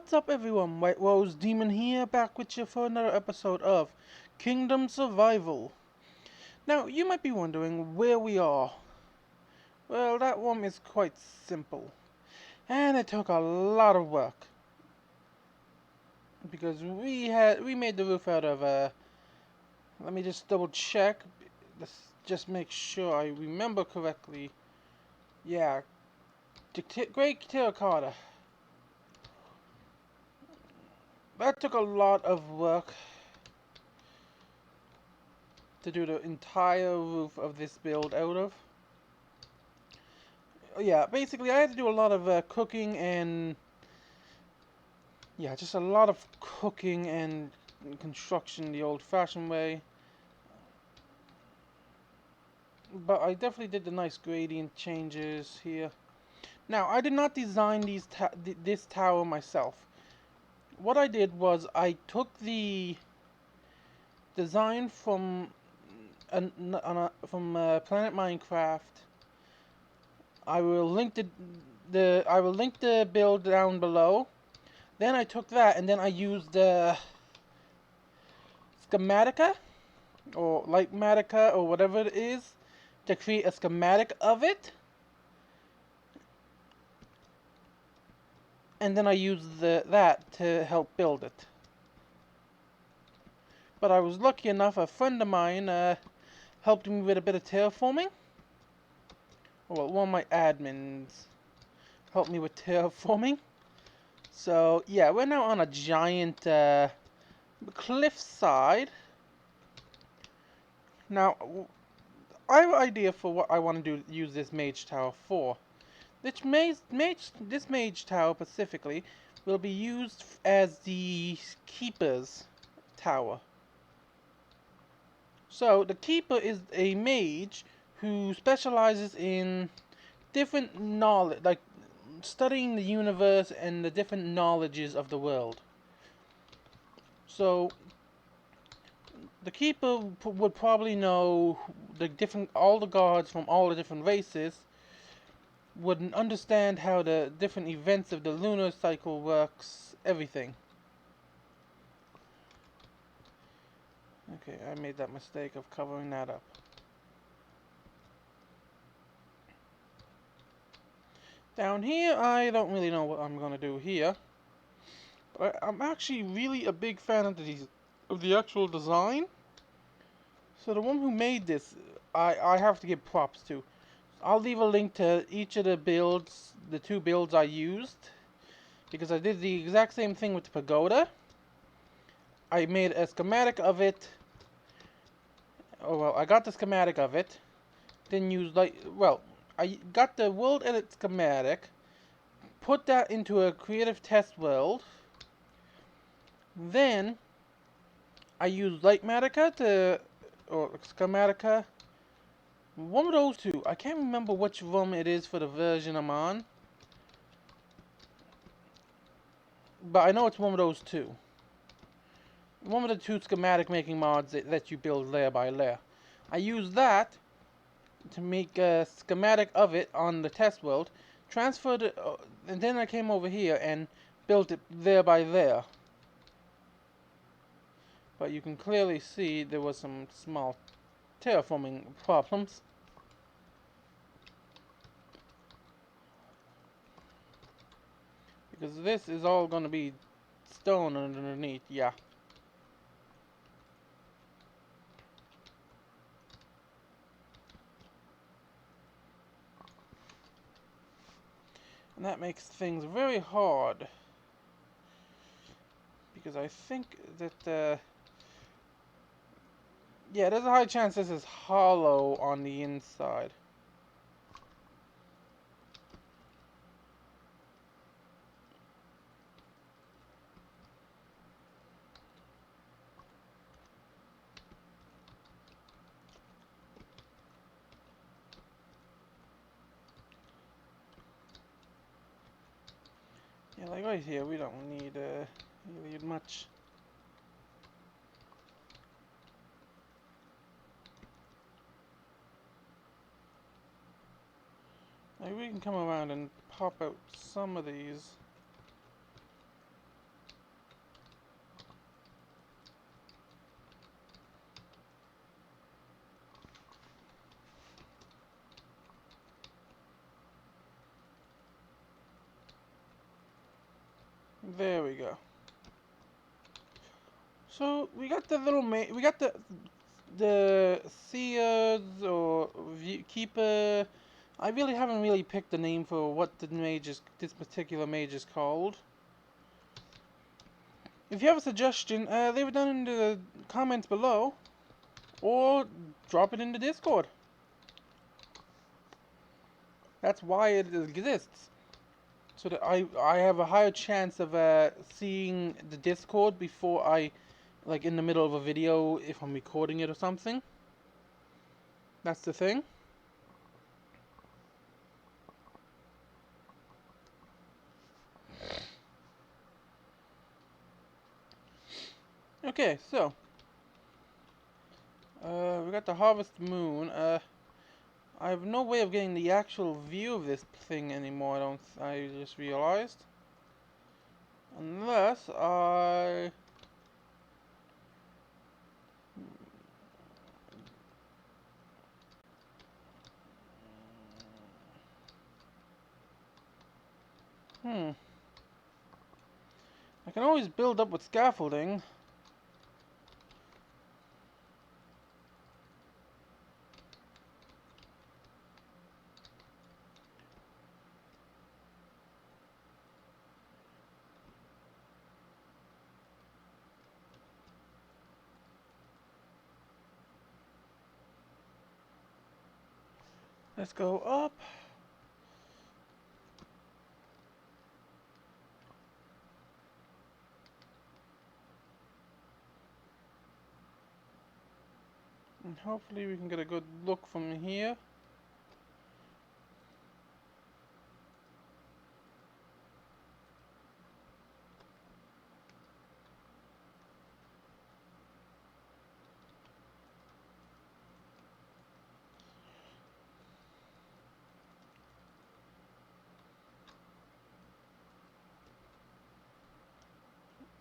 What's up everyone, White Rose Demon here, back with you for another episode of Kingdom Survival. Now, you might be wondering where we are. Well, that one is quite simple. And it took a lot of work. Because we made the roof out of, let me just double check. Let's just make sure I remember correctly. Yeah, Great Terracotta. That took a lot of work to do the entire roof of this build out of. Yeah, basically I had to do a lot of cooking and just a lot of cooking and construction the old-fashioned way. But I definitely did the nice gradient changes here. Now, I did not design this tower myself. What I did was I took the design from Planet Minecraft. I will link the build down below. Then I took that and then I used Schematica or Lightmatica or whatever it is to create a schematic of it. And then I used that to help build it. But I was lucky enough, a friend of mine helped me with a bit of terraforming. Well, one of my admins helped me with terraforming. So, yeah, we're now on a giant cliffside. Now, I have an idea for what I want to use this mage tower for. This mage tower specifically will be used as the keeper's tower. So the keeper is a mage who specializes in different knowledge, like studying the universe and the different knowledges of the world. So the keeper would probably know all the gods from all the different races, would understand how the different events of the lunar cycle works, everything. Okay, I made that mistake of covering that up. Down here, I don't really know what I'm going to do here. But I'm actually really a big fan of the actual design. So the one who made this, I have to give props to. I'll leave a link to each of the builds, the two builds I used. Because I did the exact same thing with the pagoda. I made a schematic of it. Oh well, I got the schematic of it. Then used I got the world edit schematic. Put that into a creative test world. Then I used Lightmatica or Schematica. One of those two. I can't remember which one it is for the version I'm on. But I know it's one of those two. One of the two schematic making mods that you build layer by layer. I used that to make a schematic of it on the test world. Transferred it, and then I came over here and built it layer by layer. But you can clearly see there was some small terraforming problems. Because this is all going to be stone underneath, yeah. And that makes things very hard. Because I think that, yeah, there's a high chance this is hollow on the inside. Yeah, like right here, we don't need really much. Like we can come around and pop out some of these. There we go. So we got the little we got the seers or keeper. I really haven't really picked a name for what the mage is, this particular mage is called. If you have a suggestion, leave it down in the comments below, or drop it in the Discord. That's why it exists, so that I have a higher chance of seeing the Discord before I, like, in the middle of a video if I'm recording it or something. That's the thing. Okay, so we got the Harvest Moon. I have no way of getting the actual view of this thing anymore. I just realized, unless I. I can always build up with scaffolding. Let's go up. And hopefully we can get a good look from here.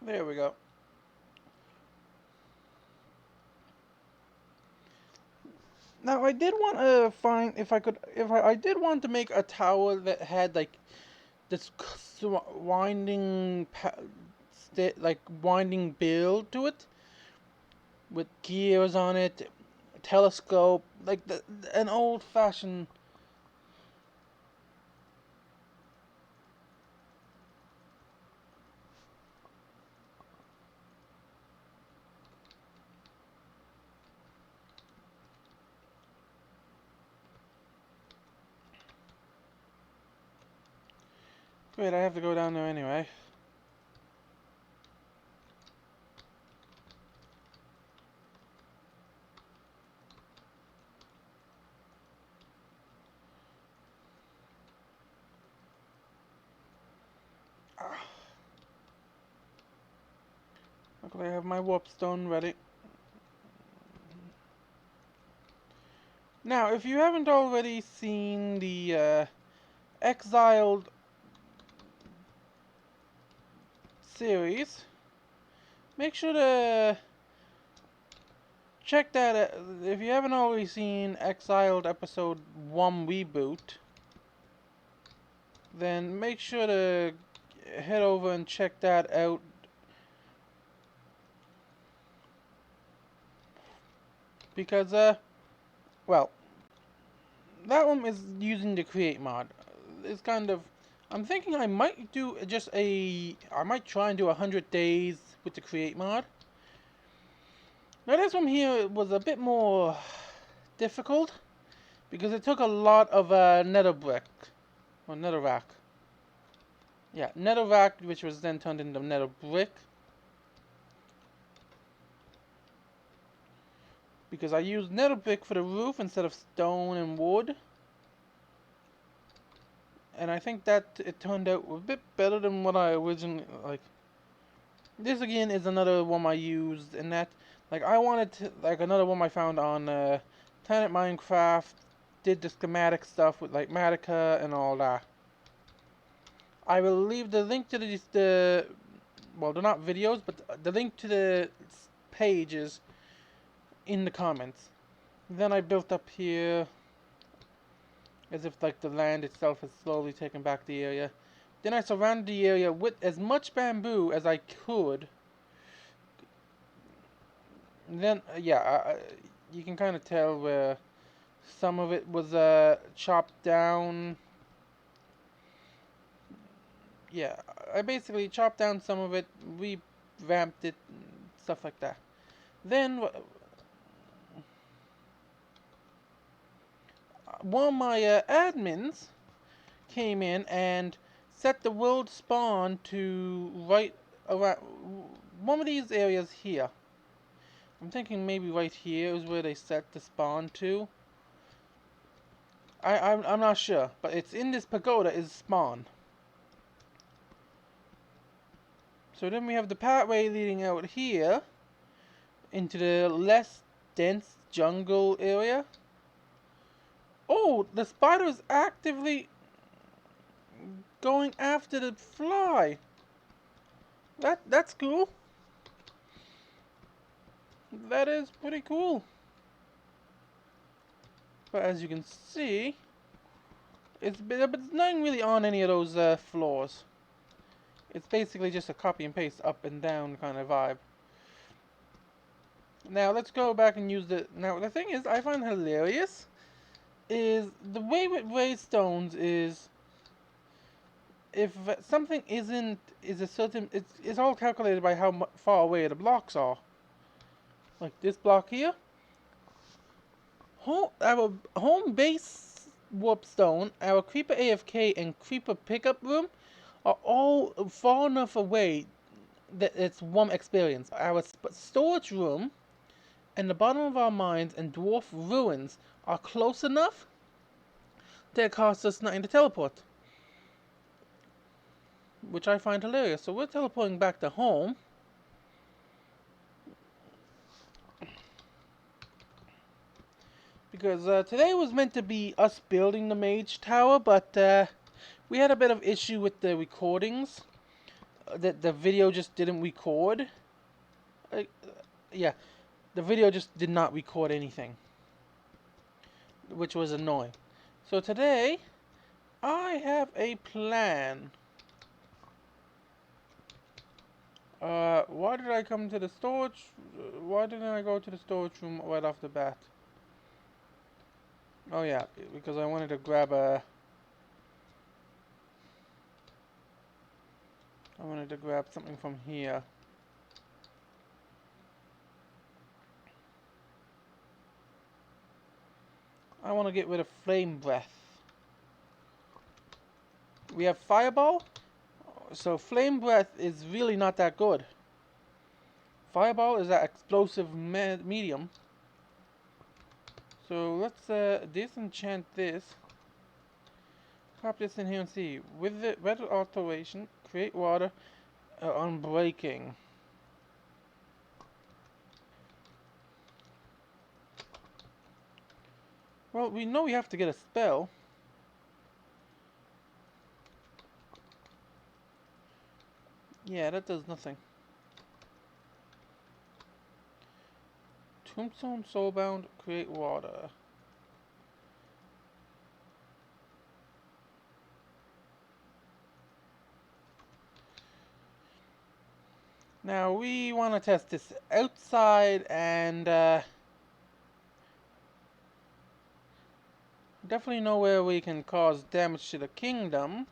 There we go. Now I did want to find if I did want to make a tower that had like this winding winding build to it with gears on it, telescope, like an old-fashioned. Wait, I have to go down there anyway. Luckily I have my warp stone ready. Now, if you haven't already seen the Exiled series, make sure to check that. If you haven't already seen Exiled Episode 1 Reboot, then make sure to head over and check that out. Because, well, that one is using the Create mod. It's kind of, I'm thinking I might do I might try and do 100 days with the Create mod. Now this one here was a bit more difficult because it took a lot of nether brick, or netherrack. Yeah, netherrack, which was then turned into nether brick. Because I used nether brick for the roof instead of stone and wood. And I think that it turned out a bit better than what I originally, like. This again is another one I used, and that, like, I wanted to, like, another one I found on Planet Minecraft, did the schematic stuff with, like, Matica and all that. I will leave the link to well, they're not videos, but the link to the pages in the comments. Then I built up here, as if, like, the land itself has slowly taken back the area. Then I surrounded the area with as much bamboo as I could. And then, yeah, you can kind of tell where some of it was chopped down. Yeah, I basically chopped down some of it, revamped it, stuff like that. Then one of my admins came in and set the world spawn to right around one of these areas here. I'm thinking maybe right here is where they set the spawn to. I'm not sure, but it's in this pagoda is spawn. So then we have the pathway leading out here into the less dense jungle area. Oh, the spider is actively going after the fly. That's cool. That is pretty cool. But as you can see, it's not really on any of those floors. It's basically just a copy and paste up and down kind of vibe. Now let's go back and use the. Now the thing is, I find hilarious is the way with raised stones is if something is a certain, it's all calculated by how far away the blocks are. Like this block here, our home base warp stone, our creeper AFK and creeper pickup room are all far enough away that it's one experience. Our storage room and the bottom of our mines and dwarf ruins are close enough that it costs us nothing to teleport, which I find hilarious. So we're teleporting back to home. Because today was meant to be us building the mage tower, but we had a bit of issue with the recordings. That the video just didn't record. Yeah, the video just did not record anything, which was annoying. So today, I have a plan. Why did I come to the storage? Why didn't I go to the storage room right off the bat? Oh yeah, because I wanted to grab a... I wanted to grab something from here. I want to get rid of flame breath. We have fireball, so flame breath is really not that good. Fireball is that explosive medium. So let's disenchant this. Pop this in here and see. With the weather alteration, create water on breaking. Well, we know we have to get a spell. Yeah, that does nothing. Tombstone, Soulbound, create water. Now we want to test this outside and definitely know where we can cause damage to the kingdom.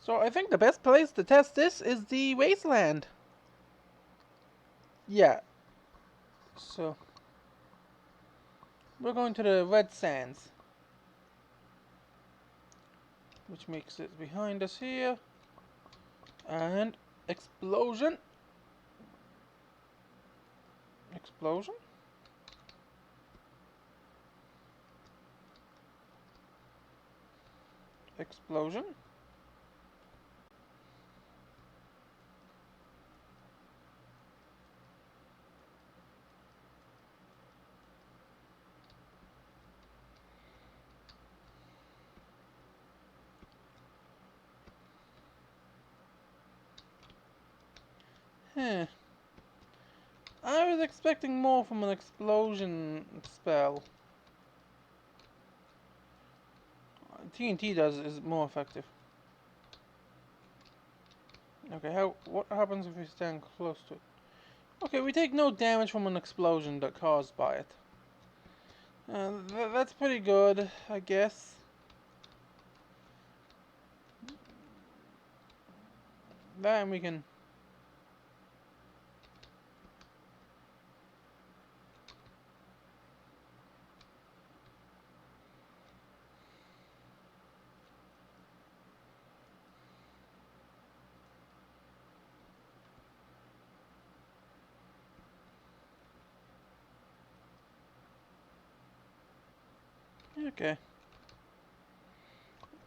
So I think the best place to test this is the wasteland. Yeah. So we're going to the red sands, which makes it behind us here. And explosion. Explosion. Explosion. Huh. I was expecting more from an explosion spell. TNT does is more effective. Okay, what happens if we stand close to it? Okay, we take no damage from an explosion that caused by it. That's pretty good, I guess. Then we can... Okay.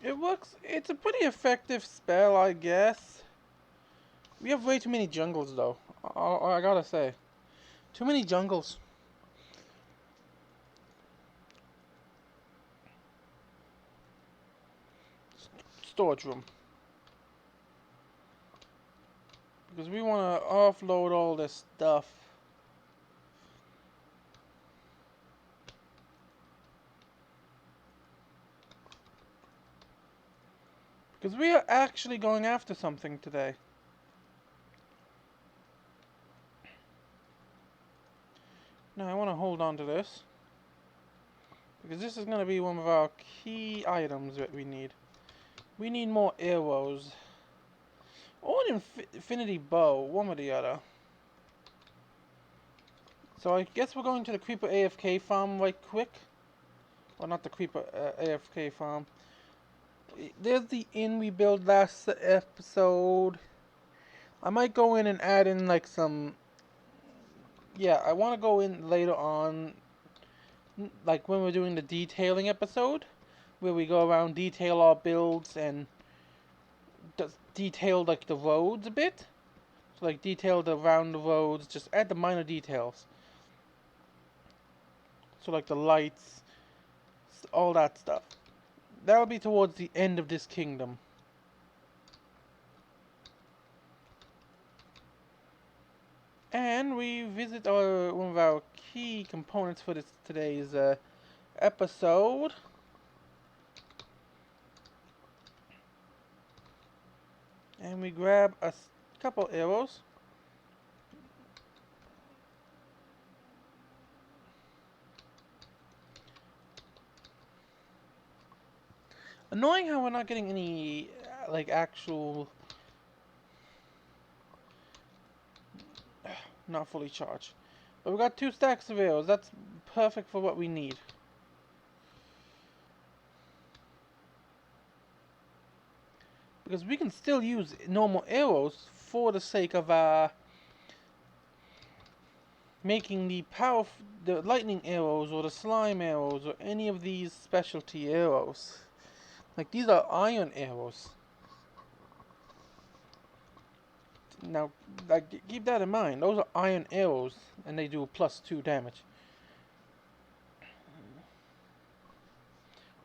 It works. It's a pretty effective spell, I guess. We have way too many jungles, though. I gotta say. Too many jungles. Storage room. Because we want to offload all this stuff. Because we are actually going after something today. Now I want to hold on to this. Because this is going to be one of our key items that we need. We need more arrows. Or an infinity bow, one or the other. So I guess we're going to the Creeper AFK farm right quick. Or not the Creeper AFK farm. There's the inn we built last episode. I might go in and add in like some... Yeah, I want to go in later on. Like when we're doing the detailing episode. Where we go around, detail our builds and... detail like the roads a bit. So like detail around the roads. Just add the minor details. So like the lights. All that stuff. That'll be towards the end of this kingdom. And we visit one of our key components for today's episode. And we grab a couple arrows. Annoying how we're not getting any like actual... Not fully charged. But we got 2 stacks of arrows. That's perfect for what we need. Because we can still use normal arrows for the sake of making the lightning arrows or the slime arrows or any of these specialty arrows. Like these are iron arrows. Now, like, keep that in mind. Those are iron arrows, and they do +2 damage.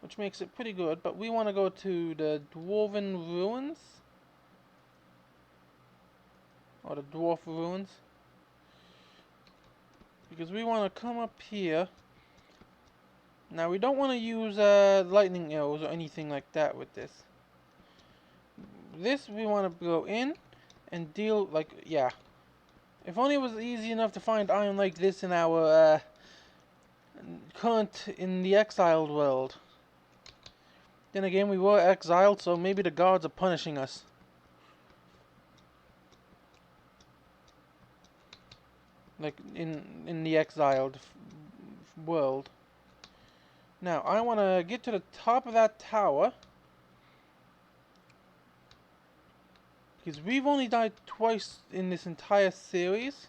Which makes it pretty good, but we want to go to the Dwarven Ruins. Or the Dwarf Ruins. Because we want to come up here. Now, we don't want to use lightning arrows or anything like that with this. This, we want to go in and deal, like, yeah. If only it was easy enough to find iron like this in our current, in the exiled world. Then again, we were exiled, so maybe the gods are punishing us. Like, in the exiled world. Now, I want to get to the top of that tower. Because we've only died twice in this entire series.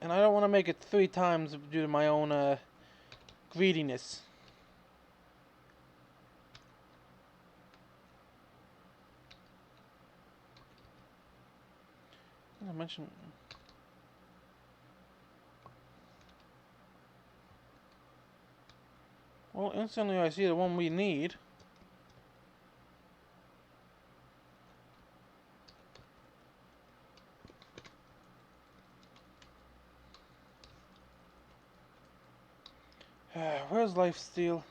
And I don't want to make it 3 times due to my own greediness. I mentioned... Well, instantly I see the one we need. Where's lifesteal?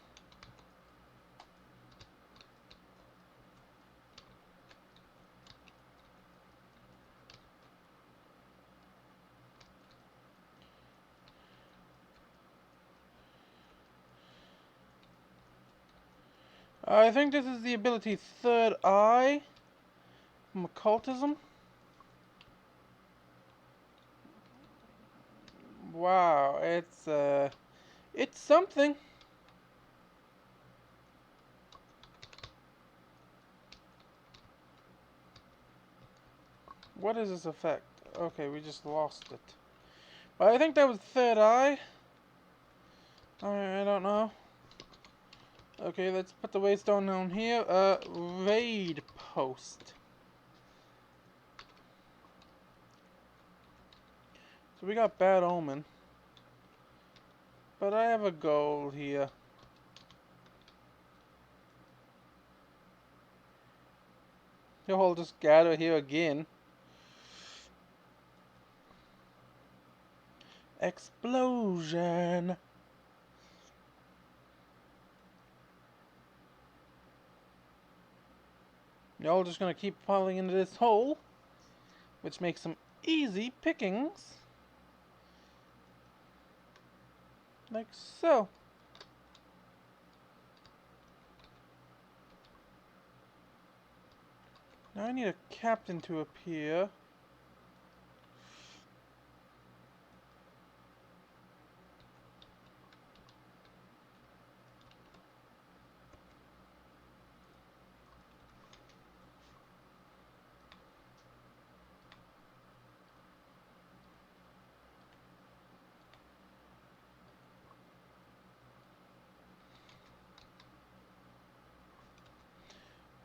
I think this is the ability Third Eye from Occultism. Wow, it's something. What is this effect? Okay, we just lost it. But I think that was Third Eye. I don't know. Okay, let's put the waystone down here. Raid post. So we got Bad Omen. But I have a goal here. You'll all just gather here again. Explosion! You're all just gonna keep falling into this hole, which makes some easy pickings. Like so. Now I need a captain to appear.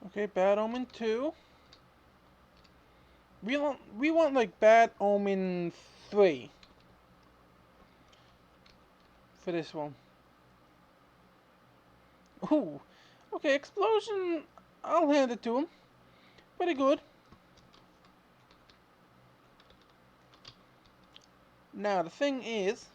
Okay, Bad Omen 2. We want like Bad Omen 3 for this one. Ooh. Okay, Explosion, I'll hand it to him. Pretty good. Now the thing is,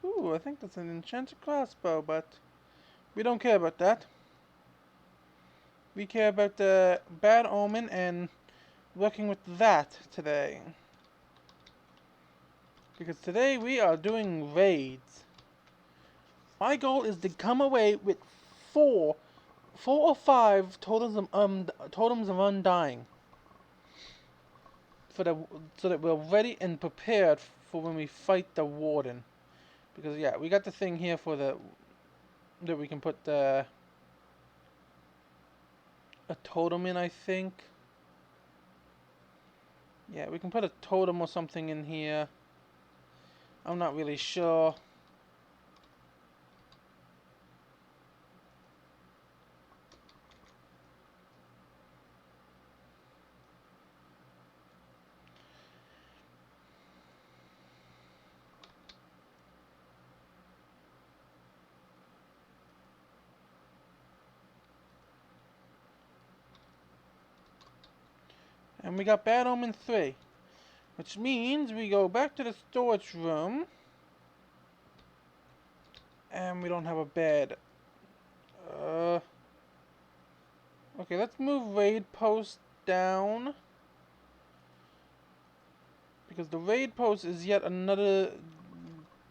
ooh, I think that's an enchanted crossbow, but we don't care about that. We care about the Bad Omen and working with that today. Because today we are doing raids. My goal is to come away with four or five totems of undying. So that we're ready and prepared for when we fight the warden. Because yeah, we got the thing here for that we can put a totem in, I think. Yeah, we can put a totem or something in here. I'm not really sure. And we got Bad Omen 3. Which means we go back to the storage room. And we don't have a bed. Okay, let's move raid post down. Because the raid post is yet another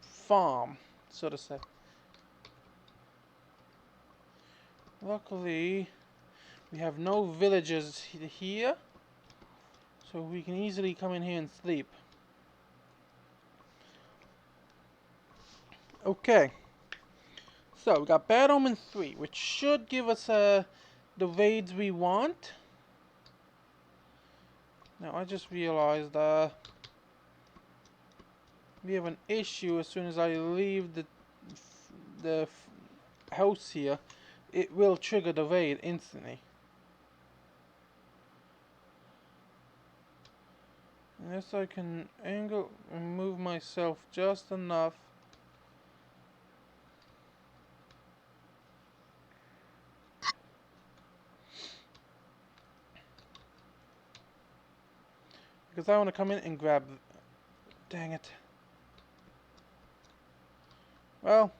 farm, so to say. Luckily, we have no villagers here. So we can easily come in here and sleep. Okay. So we got Bad Omen 3, which should give us the raids we want. Now I just realized we have an issue as soon as I leave the house here. It will trigger the raid instantly. Unless I can angle and move myself just enough. Because I want to come in and grab... Dang it. Well,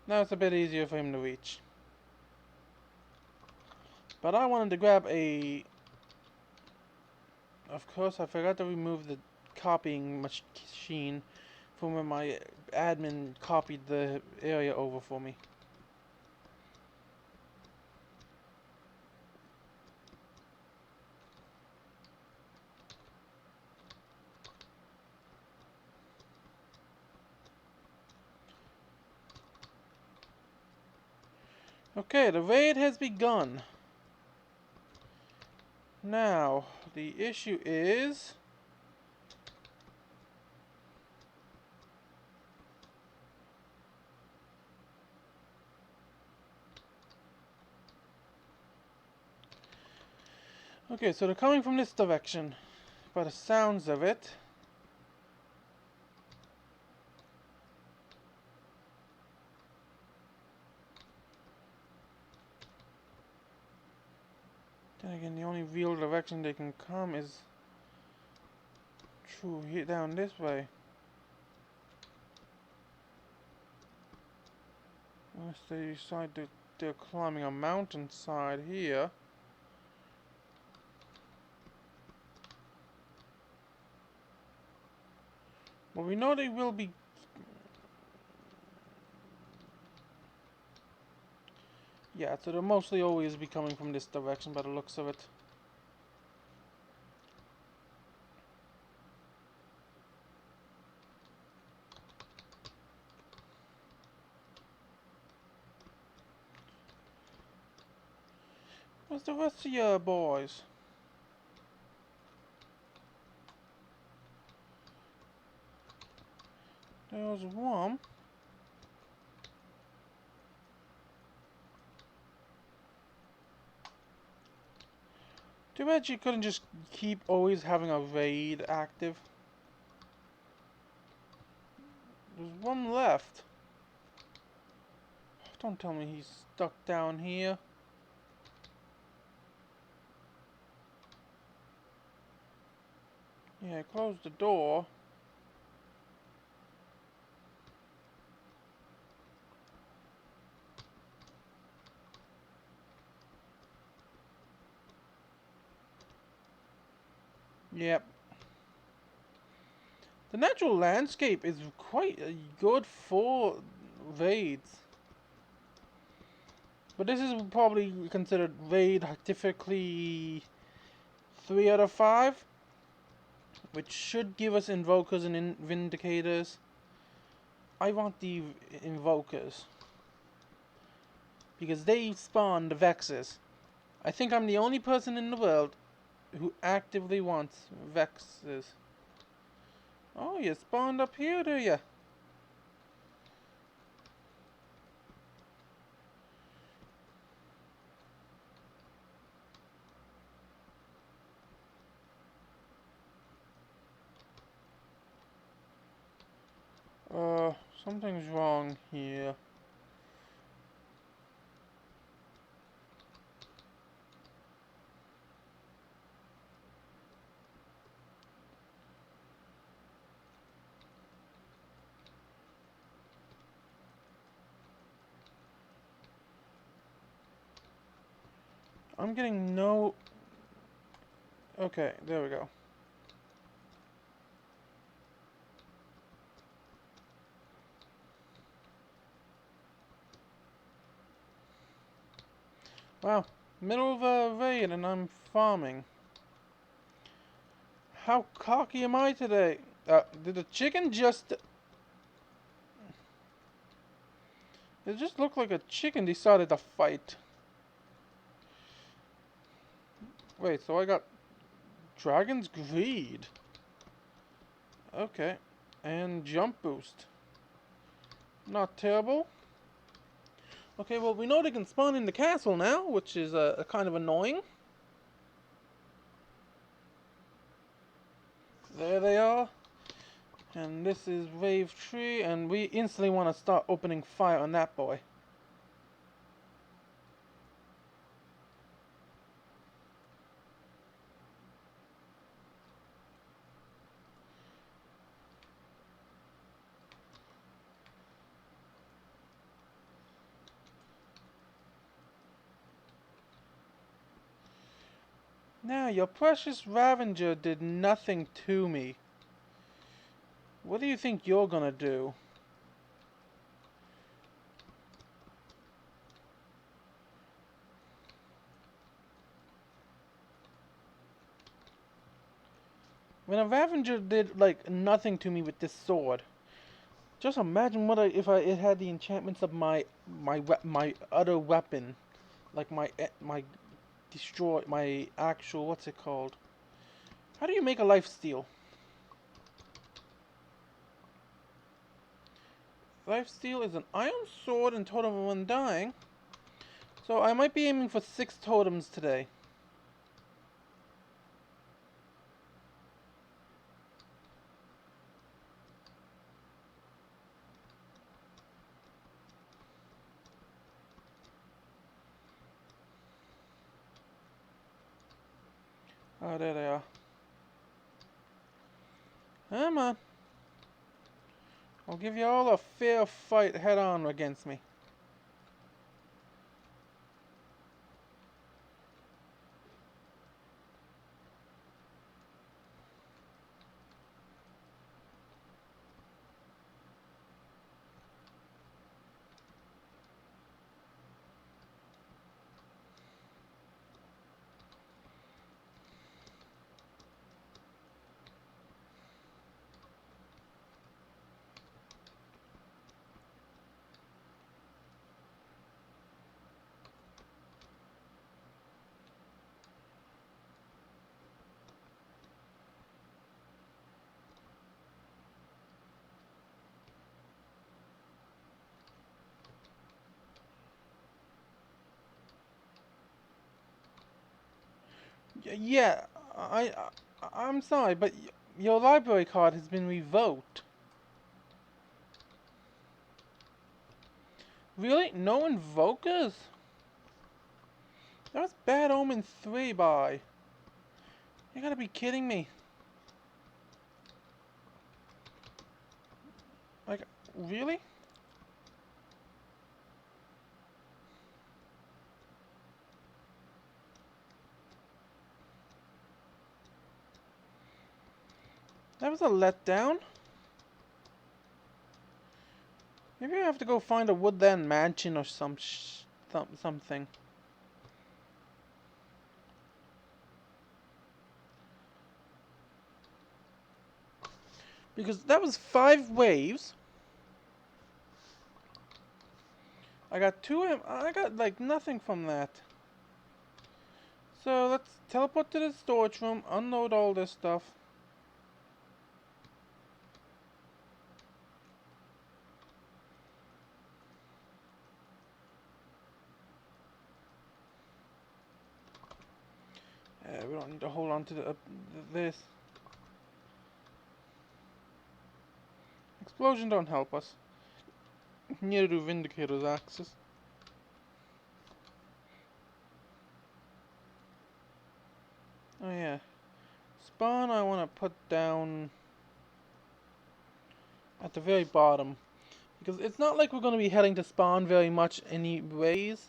now it's a bit easier for him to reach. But I wanted to grab a of course, I forgot to remove the copying machine from when my admin copied the area over for me. Okay, the raid has begun. Now, the issue is... Okay, so they're coming from this direction, by the sounds of it. Then again, the only real direction they can come is through here, down this way. Unless they decide that they're climbing a mountainside here. Well, we know they will be... Yeah, so they'll mostly always be coming from this direction by the looks of it. Where's the rest of your boys? There's one. Too bad you couldn't just keep always having a raid active. There's one left. Don't tell me he's stuck down here. Yeah, close the door. Yep. The natural landscape is quite good for raids. But this is probably considered raid typically 3 out of 5. Which should give us invokers and vindicators. I want the invokers. Because they spawn the vexes. I think I'm the only person in the world who actively wants vexes. Oh, you spawned up here, do you? Something's wrong here. I'm getting no... Okay, there we go. Wow, middle of a raid and I'm farming. How cocky am I today? Did the chicken just... It just looked like a chicken decided to fight. Wait, so I got Dragon's Greed. Okay. And Jump Boost. Not terrible. Okay, well, we know they can spawn in the castle now, which is kind of annoying. There they are. And this is wave 3, and we instantly want to start opening fire on that boy. Now, your precious Ravenger did nothing to me. What do you think you're gonna do? When a Ravenger did, like, nothing to me with this sword. Just imagine what if it had the enchantments of my other weapon. Like my destroy, my actual, what's it called? How do you make a life steal? Life steal is an iron sword and totem of undying. So I might be aiming for 6 totems today. Oh, there they are. Come on. I'll give you all a fair fight head on against me. Yeah, I'm sorry, but your library card has been revoked. Really? No invokers? That was Bad Omen 3 by. You gotta be kidding me. Like, really? That was a letdown. Maybe I have to go find a woodland mansion or something. Because that was 5 waves. I got 2. I got like nothing from that. So let's teleport to the storage room, unload all this stuff. We don't need to hold on to this. Explosion don't help us. Neither do Vindicator's axes. Oh yeah. Spawn I want to put down at the very bottom. Because it's not like we're going to be heading to spawn very much anyways.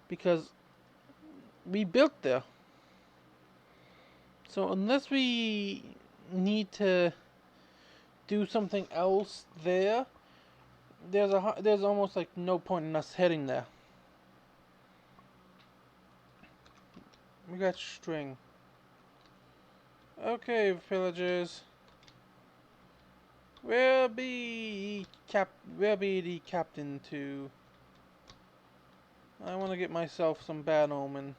Because we built there. So unless we need to do something else there, there's almost like no point in us heading there. We got string. Okay, villagers. Where be the captain to? I want to get myself some Bad Omen.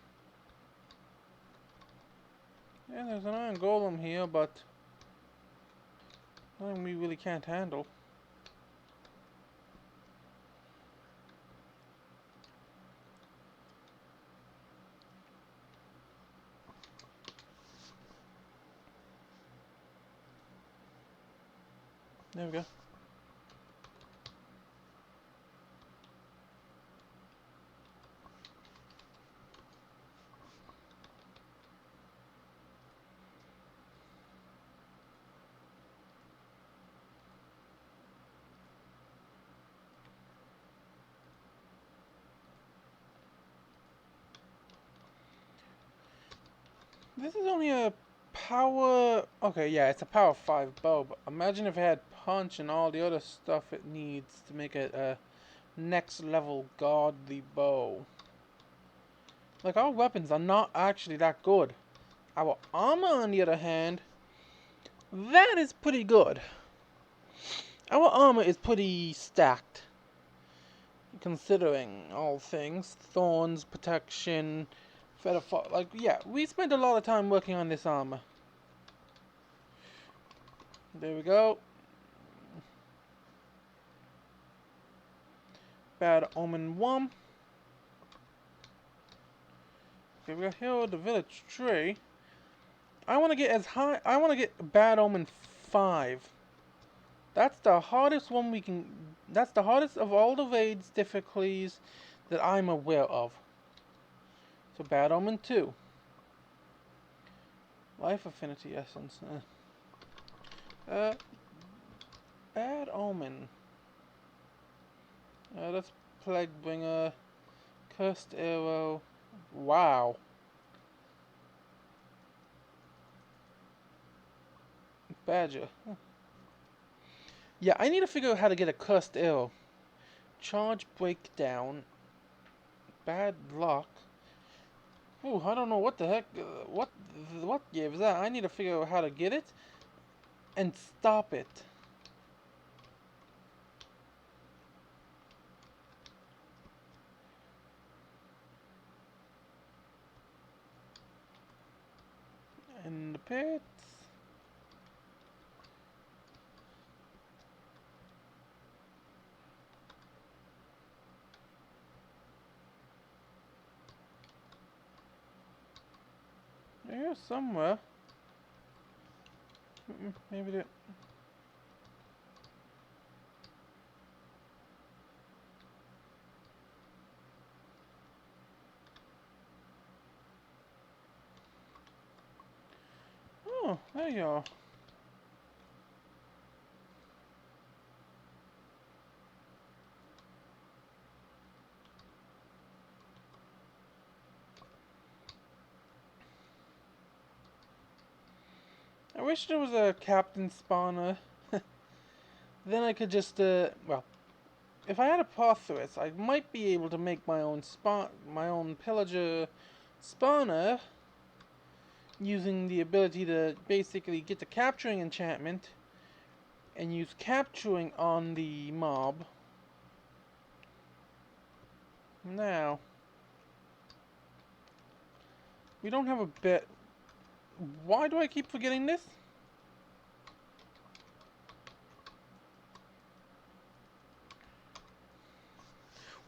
Yeah, there's an iron golem here, but nothing we really can't handle. There we go. This is only a power... Okay, yeah, it's a power 5 bow, but imagine if it had punch and all the other stuff it needs to make it a next level godly bow. Like, our weapons are not actually that good. Our armor, on the other hand, that is pretty good. Our armor is pretty stacked, considering all things. Thorns, protection, feather fall. Like, yeah, we spent a lot of time working on this armor. There we go. Bad Omen 1. Okay, we got here the village tree. I want to get as high. I want to get Bad Omen 5. That's the hardest one we can. That's the hardest of all the raids difficulties that I'm aware of. So Bad Omen 2. Life Affinity Essence. Bad Omen. That's Plague Bringer. Cursed Arrow. Wow. Badger. Huh. Yeah, I need to figure out how to get a Cursed Arrow. Charge Breakdown. Bad Luck. Ooh, I don't know what the heck. What gives that? I need to figure out how to get it and stop it. In the pits. They're here somewhere. Maybe they... Oh, there you are. I wish there was a captain spawner. Then I could just, well, if I had a Pothorus, I might be able to make my own pillager spawner using the ability to basically get the capturing enchantment and use capturing on the mob. Now, we don't have a bit. Why do I keep forgetting this?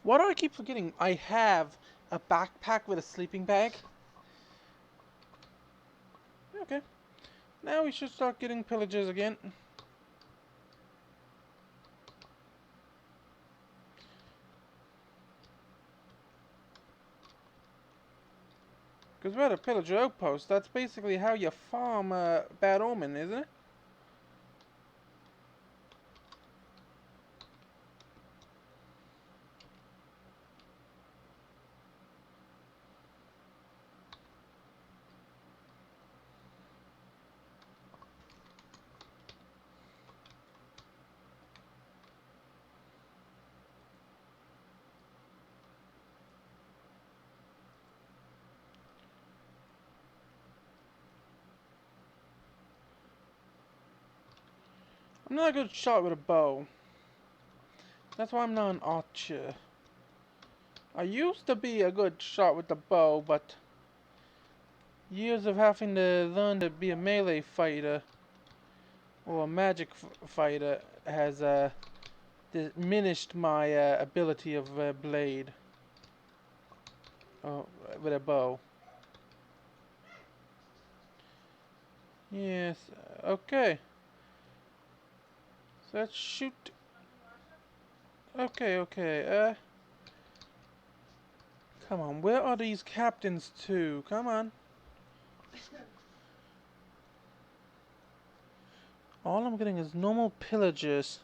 Why do I keep forgetting I have a backpack with a sleeping bag? Okay. Now we should start getting pillagers again. Because we're at a pillager outpost. That's basically how you farm Bad Omen, isn't it? I'm not a good shot with a bow. That's why I'm not an archer. I used to be a good shot with the bow, but years of having to learn to be a melee fighter or a magic fighter has diminished my ability of blade with a bow. Yes, okay. So let's shoot. Okay. Come on, where are these captains to? Come on. All I'm getting is normal pillagers.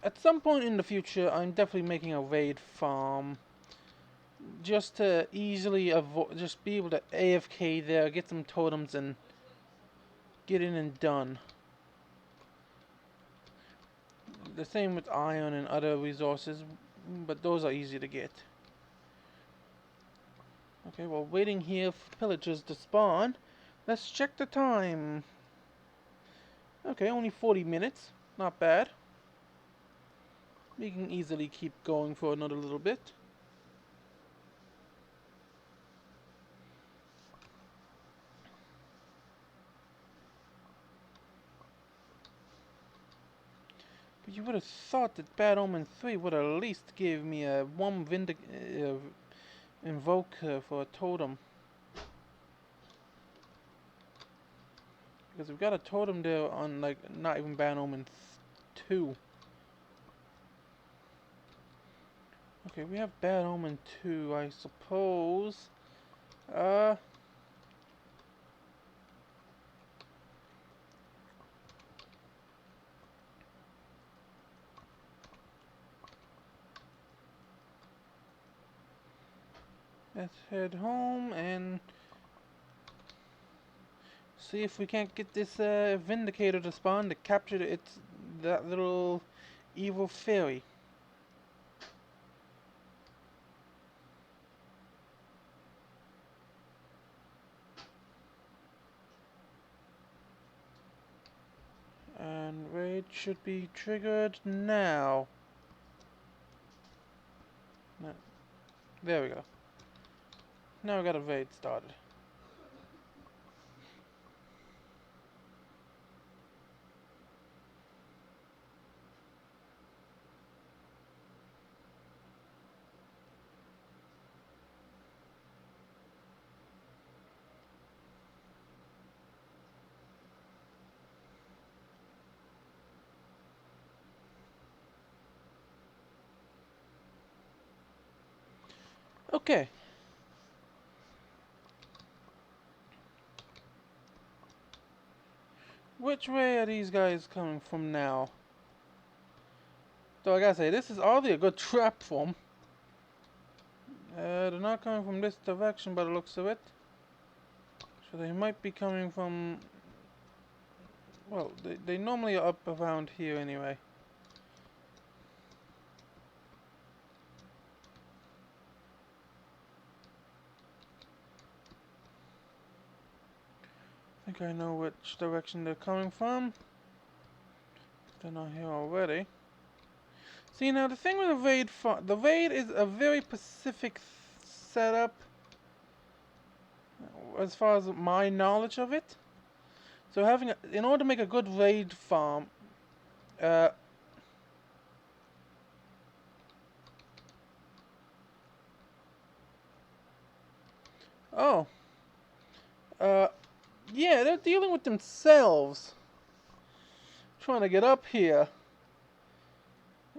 At some point in the future, I'm definitely making a raid farm. just to easily avoid, just be able to AFK there, get some totems, and get in and done. The same with iron and other resources, but those are easy to get. Okay, well, waiting here for pillagers to spawn. Let's check the time. Okay, only 40 minutes. Not bad. We can easily keep going for another little bit. But you would have thought that Bad Omen 3 would at least give me a one invoke for a totem. Because we've got a totem there on, like, not even Bad Omen 2. Okay, we have Bad Omen 2, I suppose. Let's head home and see if we can't get this Vindicator to spawn to capture that little evil fairy. And raid should be triggered now. No. There we go. Now we got a raid started. Okay. Which way are these guys coming from now? So I gotta say, this is already a good trap for them. They're not coming from this direction by the looks of it. So they might be coming from... Well, they normally are up around here anyway. I think I know which direction they're coming from. They're not here already. See, now the thing with the raid is a very specific setup as far as my knowledge of it. So in order to make a good raid farm, oh, yeah, they're dealing with themselves, trying to get up here.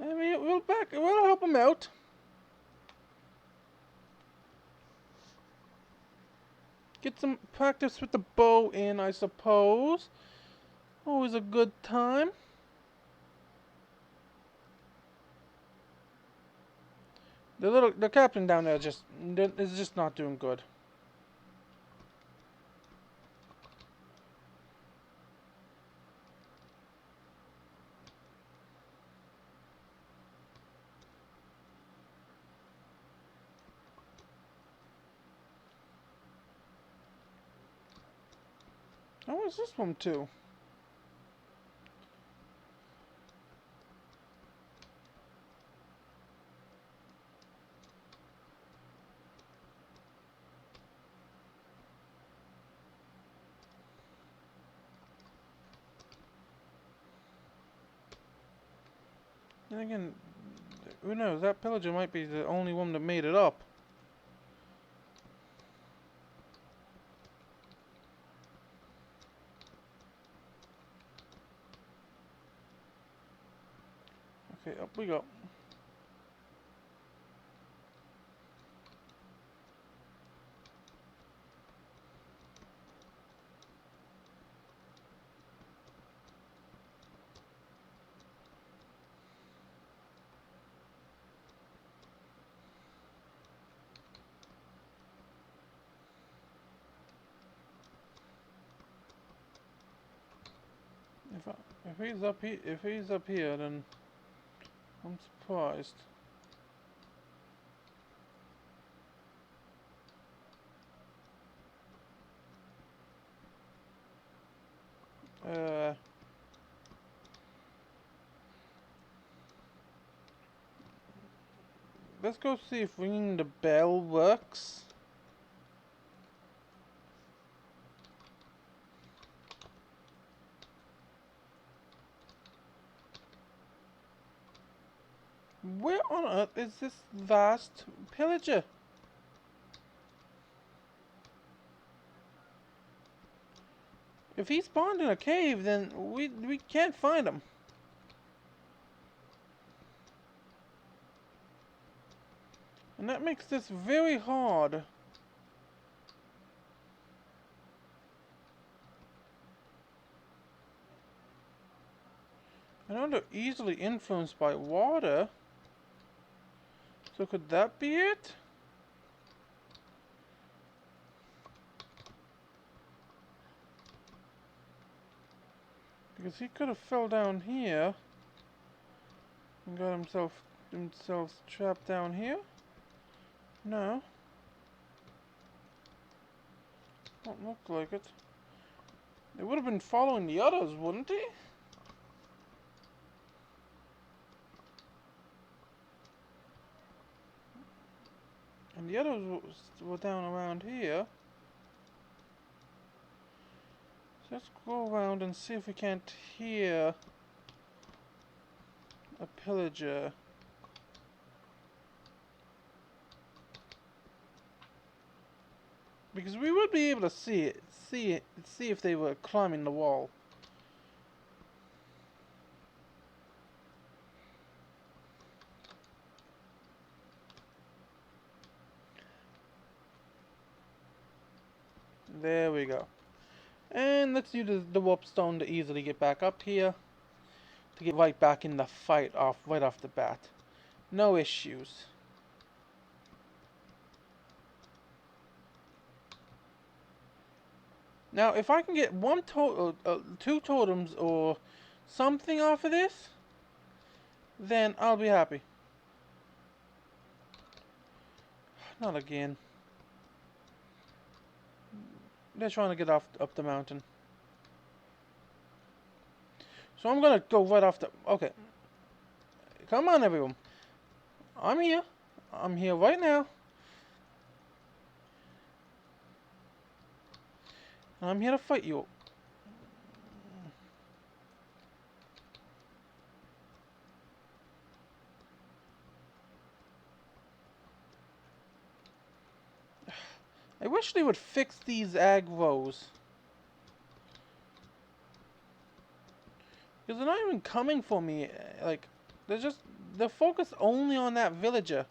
I mean, we'll help them out. Get some practice with the bow in, I suppose. Always a good time. The captain down there is just not doing good. How is this one too? And again, who knows? That pillager might be the only one that made it up. Okay, up we go. If he's up here, then I'm surprised. Let's go see if ringing the bell works. Where on earth is this vast pillager? If he spawned in a cave, then we can't find him. And that makes this very hard. I know they're easily influenced by water. So could that be it? Because he could have fell down here and got himself trapped down here. No. Don't look like it. They would have been following the others, wouldn't they? And the others were down around here. So let's go around and see if we can't hear a pillager. Because we would be able to see if they were climbing the wall. There we go. And let's use the warp stone to easily get back up here. To get right back in the fight right off the bat. No issues. Now, if I can get two totems or something off of this, then I'll be happy. Not again. They're trying to get up the mountain. So I'm gonna go right off the... Okay. Come on, everyone. I'm here. I'm here right now. And I'm here to fight you. I wish they would fix these aggros. Because they're not even coming for me. Like, they're focused only on that villager.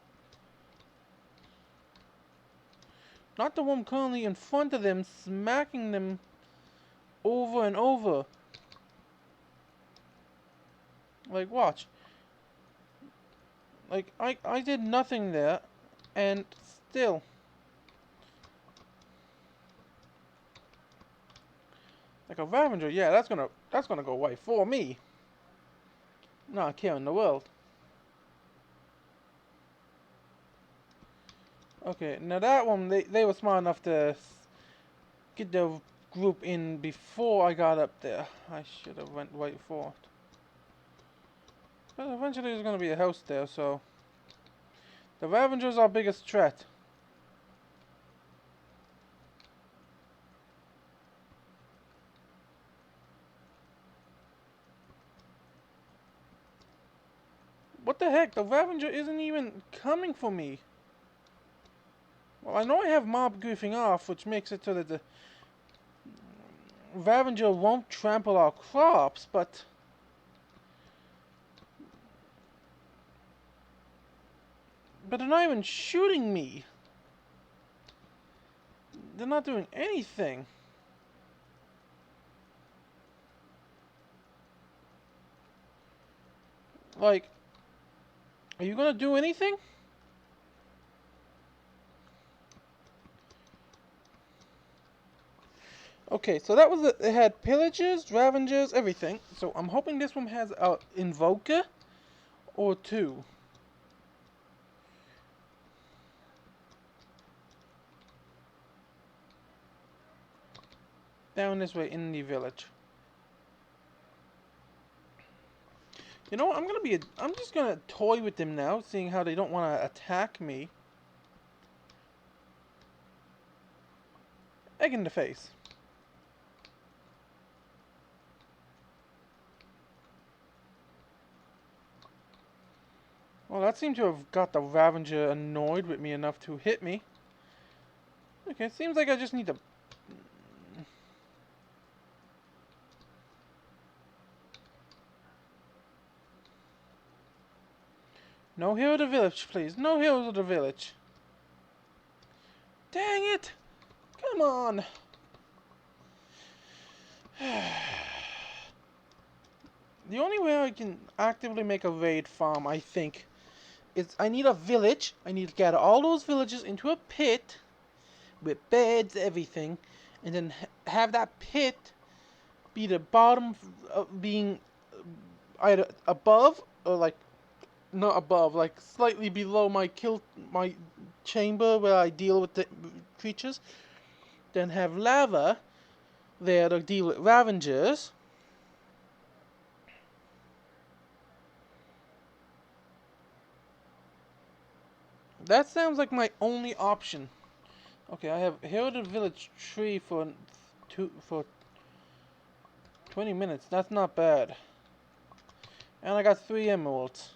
Not the one currently in front of them, smacking them over and over. Like, watch. Like, I did nothing there, and still. Like a Ravager, yeah, that's gonna go right for me. Not a care in the world. Okay, now that one, they were smart enough to get the group in before I got up there. I should have went right for it. But eventually there's gonna be a house there, so... The Ravager's our biggest threat. What the heck? The Ravager isn't even coming for me. Well, I know I have mob goofing off, which makes it so that the Ravager won't trample our crops, but... But they're not even shooting me. They're not doing anything. Like, are you gonna do anything? Okay, so that was it. It had pillagers, ravengers, everything. So I'm hoping this one has a invoker or two. Down this way in the village. You know what? I'm just gonna toy with them now, seeing how they don't want to attack me. Egg in the face. Well, that seemed to have got the Ravager annoyed with me enough to hit me. Okay, it seems like I just need to... No hero of the village, please. No heroes of the village. Dang it! Come on! The only way I can actively make a raid farm, I think, is I need a village. I need to gather all those villages into a pit with beds, everything, and then have that pit be the bottom, being either above or like not above, like slightly below my chamber where I deal with the creatures. Then have lava there to deal with ravengers. That sounds like my only option. Okay, I have Heralded Village tree for 20 minutes. That's not bad. And I got 3 emeralds.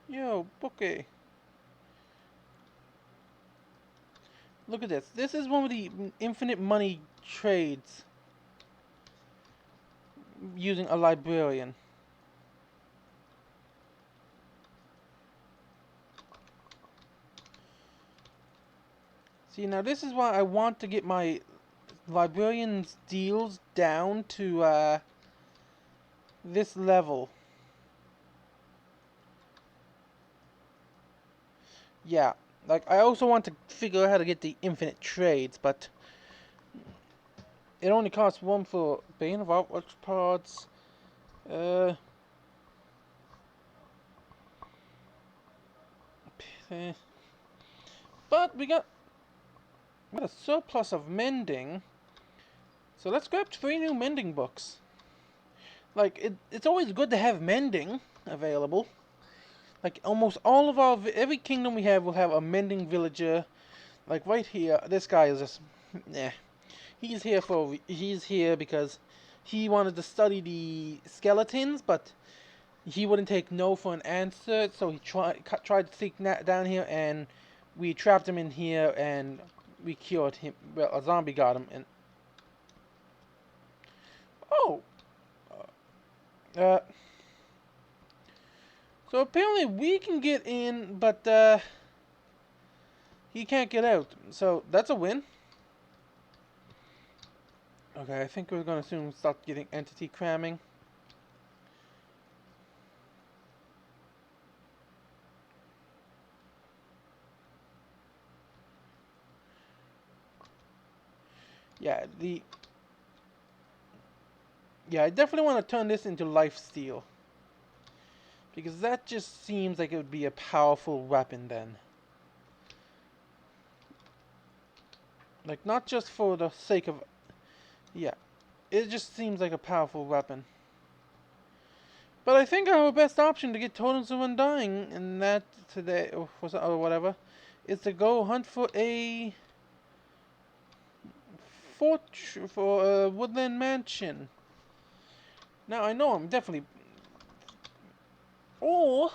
Yo, bookie. Look at this. This is one of the infinite money trades using a librarian. See, now this is why I want to get my librarian's deals down to this level. Yeah, like I also want to figure out how to get the infinite trades, but it only costs 1 for Bane of Outwatch Pods. But we got a surplus of mending, so let's grab 3 new mending books. Like it's always good to have mending available. Like almost all of every kingdom we have will have a mending villager. Like right here, this guy is just, nah. He's here because he wanted to study the skeletons, but he wouldn't take no for an answer. So he tried to sneak down here, and we trapped him in here, and we cured him. Well, a zombie got him, and oh, uh, so apparently we can get in, but he can't get out. So that's a win. Okay, I think we're gonna soon start getting entity cramming. Yeah, I definitely want to turn this into lifesteal. Because that just seems like it would be a powerful weapon then. Like, not just for the sake of... Yeah, it just seems like a powerful weapon. But I think our best option to get Totems of Undying, and that today, or whatever, is to go hunt for a... for a woodland mansion. Now, I know I'm definitely... Or,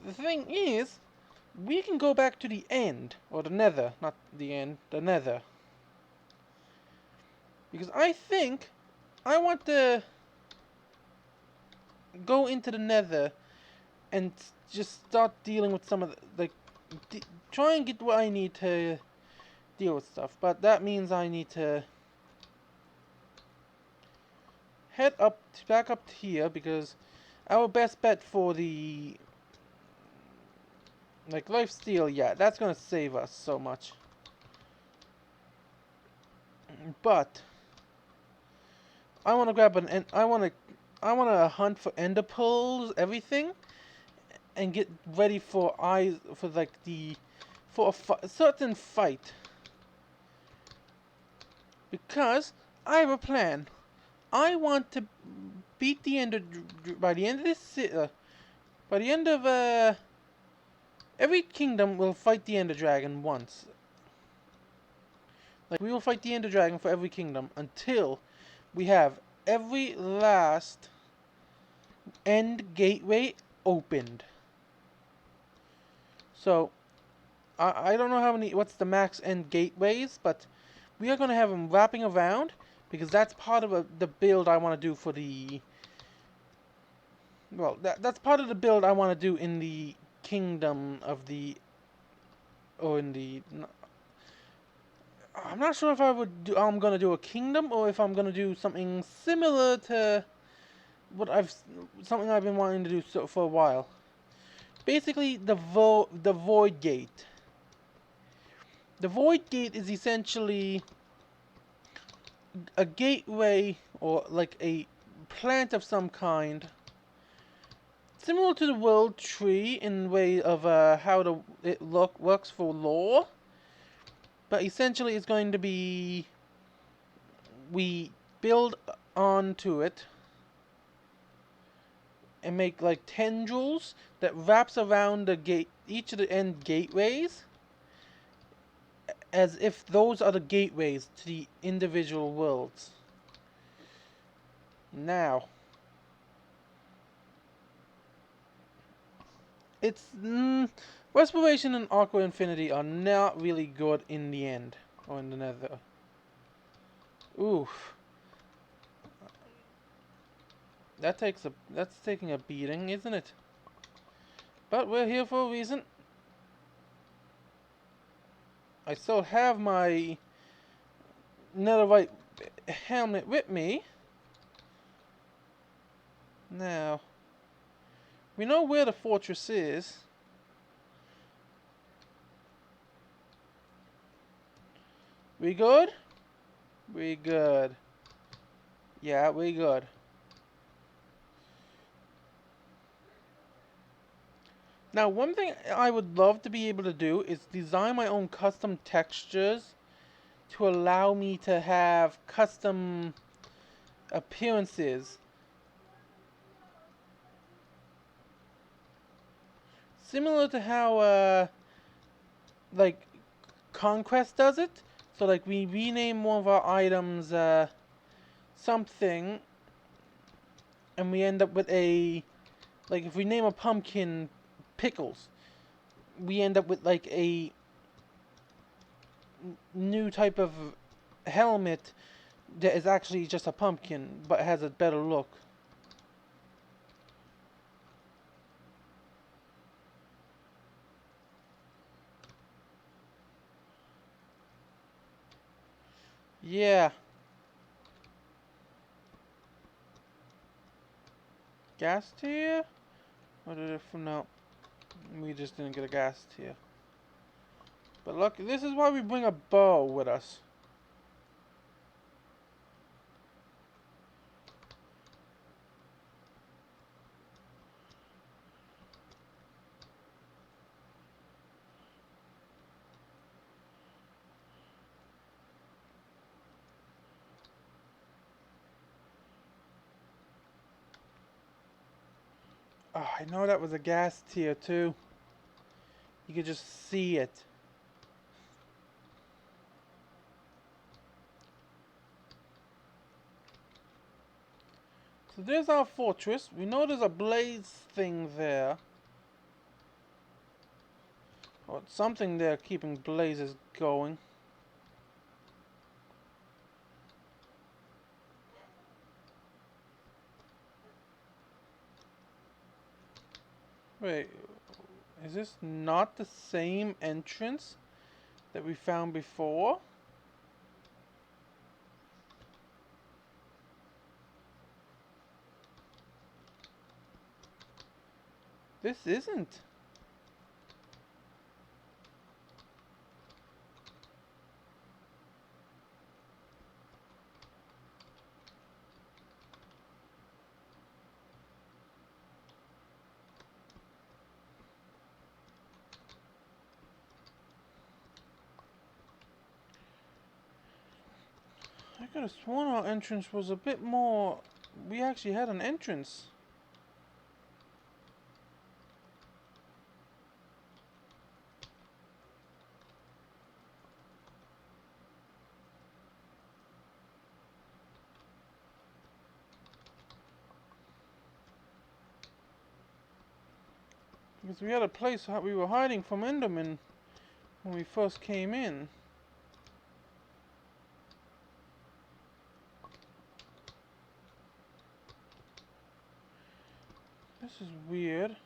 the thing is, we can go back to the end, or the nether, not the end, the nether. Because I think I want to go into the nether and just start dealing with some of the, like, try and get what I need to deal with stuff. But that means I need to head up, back up to here, because our best bet for the like life steal, yeah, that's gonna save us so much. But I want to grab I want to hunt for ender pearls, everything, and get ready for eyes for like the for a certain fight, because I have a plan. I want to beat the ender by the end of this by the end of every kingdom will fight the ender dragon once. Like, we will fight the ender dragon for every kingdom until we have every last end gateway opened. So I don't know what's the max end gateways, but we are going to have them wrapping around, because that's part of the build I want to do for the... Well, that's part of the build I want to do in the kingdom of the... Or in the... I'm not sure if I'm going to do a kingdom, or if I'm going to do something similar to something I've been wanting to do for a while. Basically, the Void Gate. The Void Gate is essentially a gateway, or like a plant of some kind, similar to the World Tree in the way of how it works for lore, but essentially it's going to be, we build onto it and make like tendrils that wraps around each of the end gateways, as if those are the gateways to the individual worlds. Now, it's Respiration and Aqua Infinity are not really good in the end, or in the Nether. Oof. That's taking a beating, isn't it? But we're here for a reason. I still have my netherite helmet with me. Now, we know where the fortress is. We good? We good. Yeah, we good. Now, one thing I would love to be able to do is design my own custom textures to allow me to have custom appearances. Similar to how, like, Conquest does it. So, like, we rename one of our items, something, and we end up with a... Like, if we name a pumpkin Pickles, we end up with, like, a new type of helmet that is actually just a pumpkin, but has a better look. Yeah. Gas tier? Or did it from no? We just didn't get a gas tier. But look, this is why we bring a bow with us. Oh, I know that was a gas tier too. You could just see it. So there's our fortress. We know there's a blaze thing there. Or something there keeping blazes going. Wait, is this not the same entrance that we found before? This isn't. I could have sworn our entrance was a bit more... We actually had an entrance. Because we had a place we were hiding from Enderman when we first came in. This is weird.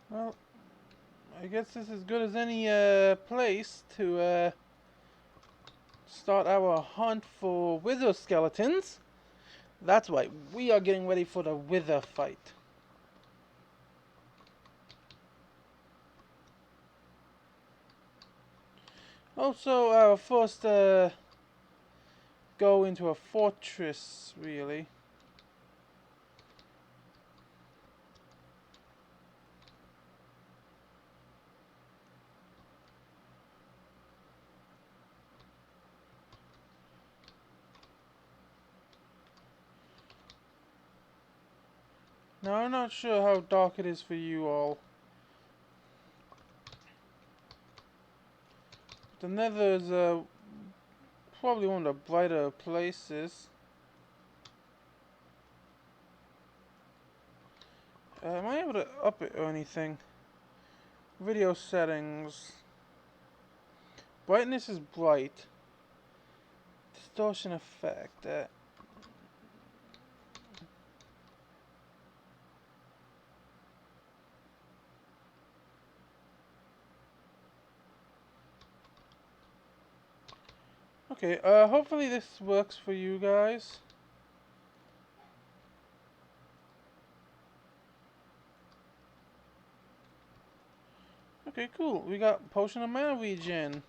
Well, I guess this is as good as any place to start our hunt for wither skeletons. That's right, we are getting ready for the wither fight. Also, our first go into a fortress, really. Now, I'm not sure how dark it is for you all. The Nether is probably one of the brighter places. Am I able to up it or anything? Video settings. Brightness is bright. Distortion effect. Okay, hopefully this works for you guys. Okay, cool. We got Potion of Mana Regen.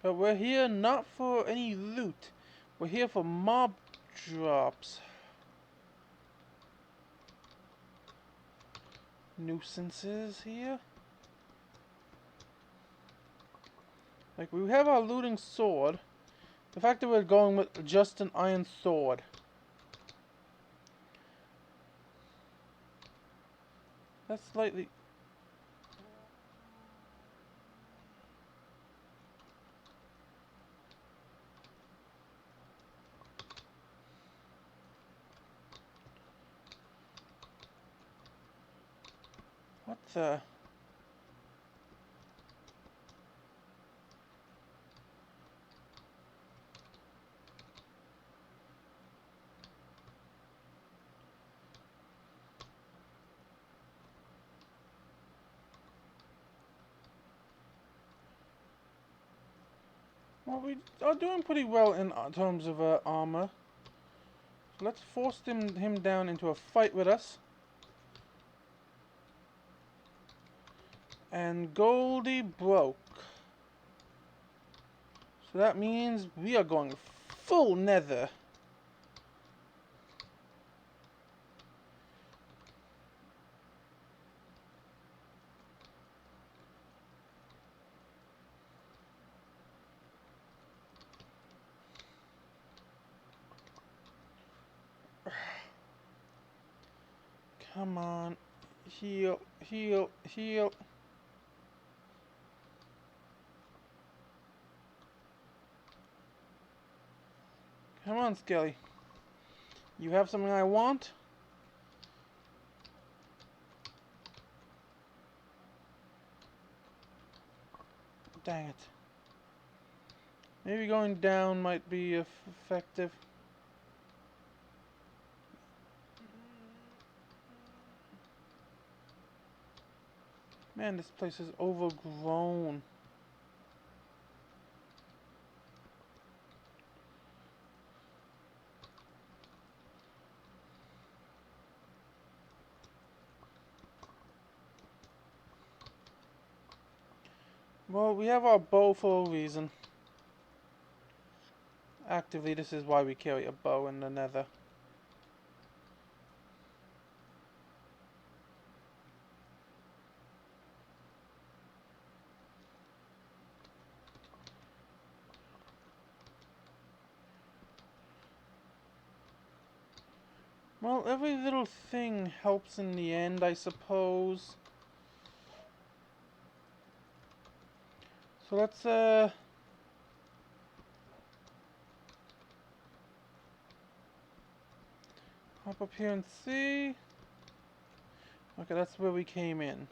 But we're here not for any loot. We're here for mob drops. Nuisances here. Like, we have our looting sword. The fact that we're going with just an iron sword. That's slightly... What the... Well, we are doing pretty well in terms of armor. So let's force him down into a fight with us. And Goldie broke. So that means we are going full nether. Come on. Heal, heal, heal. Come on, Skelly. You have something I want? Dang it. Maybe going down might be effective. Man, this place is overgrown. Well, we have our bow for a reason. Actively, this is why we carry a bow in the nether. Well, every little thing helps in the end, I suppose. So let's, hop up here and see. Okay, that's where we came in.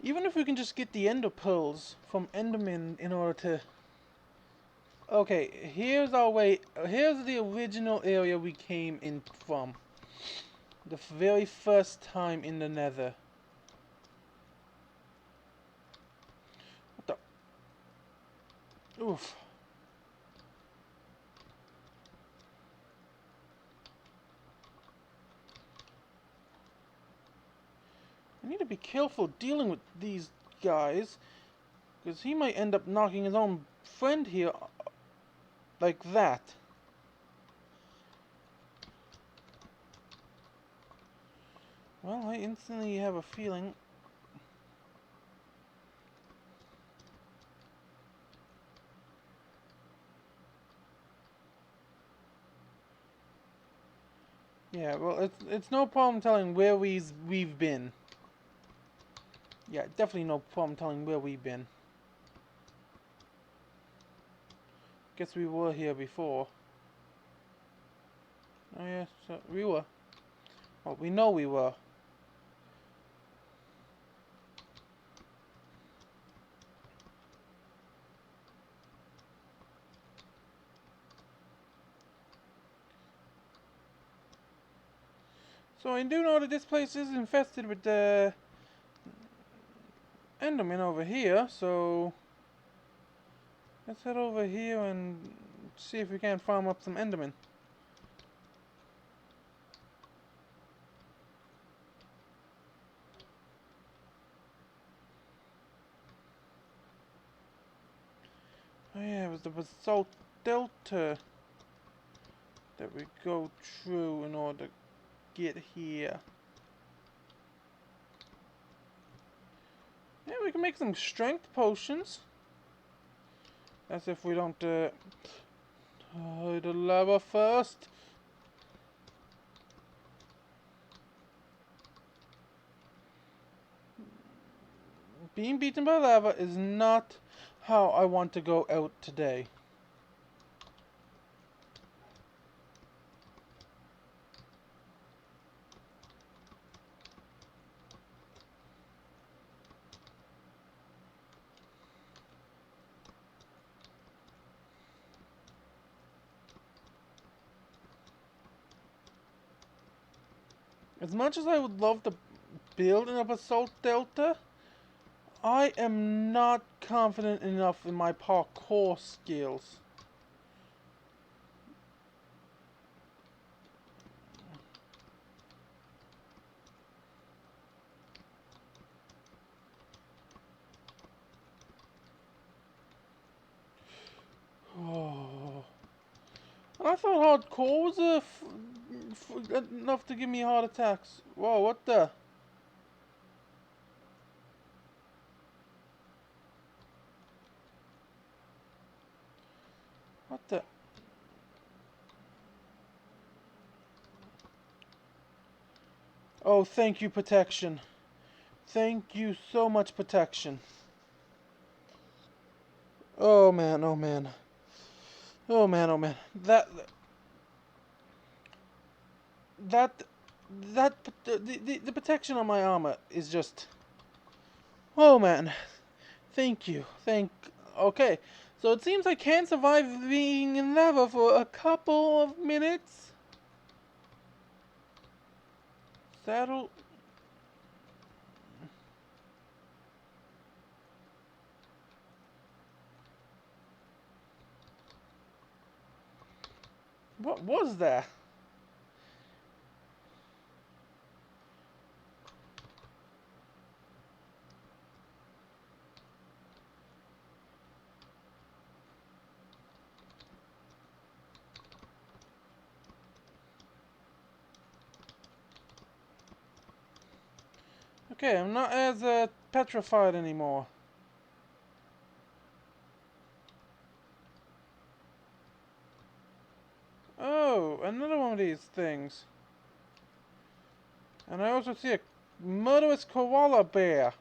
Even if we can just get the ender pearls from Enderman in order to... Okay, here's our way. Here's the original area we came in from. The very first time in the nether. What the... Oof. I need to be careful dealing with these guys, because he might end up knocking his own friend here like that. Well, I instantly have a feeling. Yeah, well, it's no problem telling where we've been. Yeah, definitely no problem telling where we've been. Guess we were here before. Oh yes, so we were. Well, we know we were. So I do know that this place is infested with the Enderman over here, so let's head over here and see if we can farm up some Enderman. Oh yeah, it was the basalt delta that we go through in order to get here. Yeah, we can make some strength potions. As if we don't hide the lava first. Being beaten by lava is not how I want to go out today. As much as I would love to build in a basalt delta, I am not confident enough in my parkour skills. Oh. I thought hardcore was enough to give me heart attacks. Whoa, what the? What the? Oh, thank you, protection. Thank you so much, protection. Oh man, oh man. Oh man, oh man. That the protection on my armor is just... Oh man, thank you, okay, so it seems I can't survive being in lava for a couple of minutes. That'll... What was that? Okay, I'm not as petrified anymore. Oh, another one of these things. And I also see a murderous koala bear.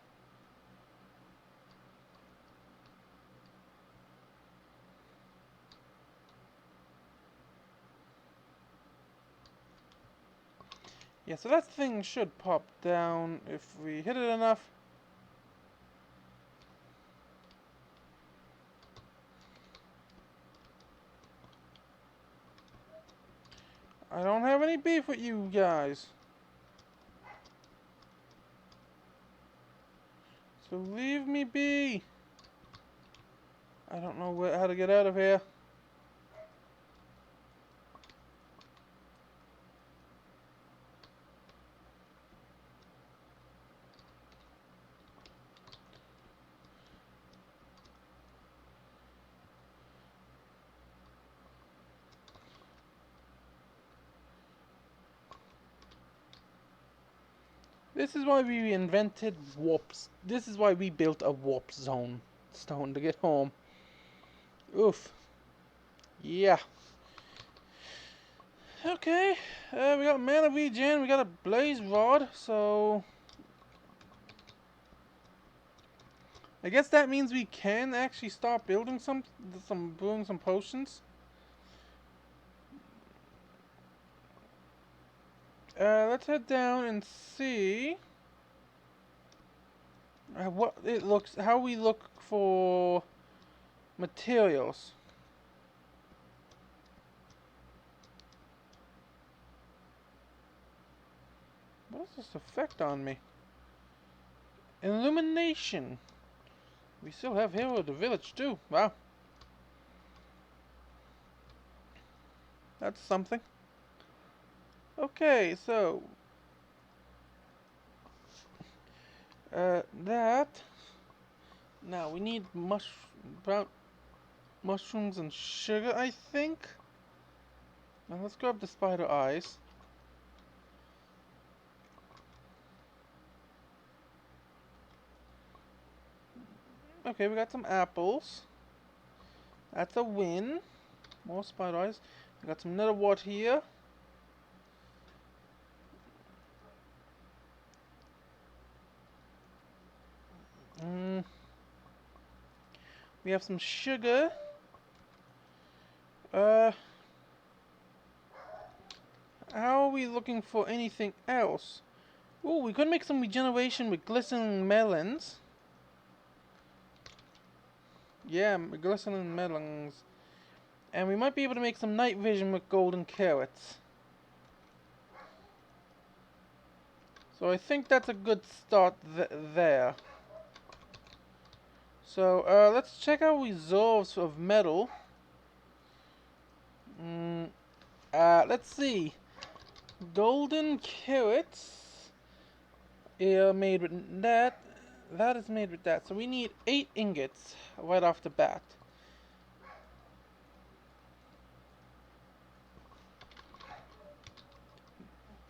Yeah, so that thing should pop down if we hit it enough. I don't have any beef with you guys. So leave me be. I don't know how to get out of here. This is why we invented warps. This is why we built a warp zone stone to get home. Oof. Yeah. Okay. We got mana regen. We got a blaze rod. So I guess that means we can actually start building brewing some potions. Let's head down and see how we look for materials. What is this effect on me? Illumination. We still have Hero of the Village too. Wow. That's something. Okay, so that. Now we need mushrooms and sugar, I think. Now let's grab the spider eyes. Okay, we got some apples. That's a win. More spider eyes. We got some netherwort here. We have some sugar. How are we looking for anything else? Ooh, we could make some regeneration with glistening melons. Yeah, glistening melons. And we might be able to make some night vision with golden carrots. So I think that's a good start there. So let's check our reserves of metal. Let's see. Golden carrots are made with that. That is made with that. So we need 8 ingots right off the bat.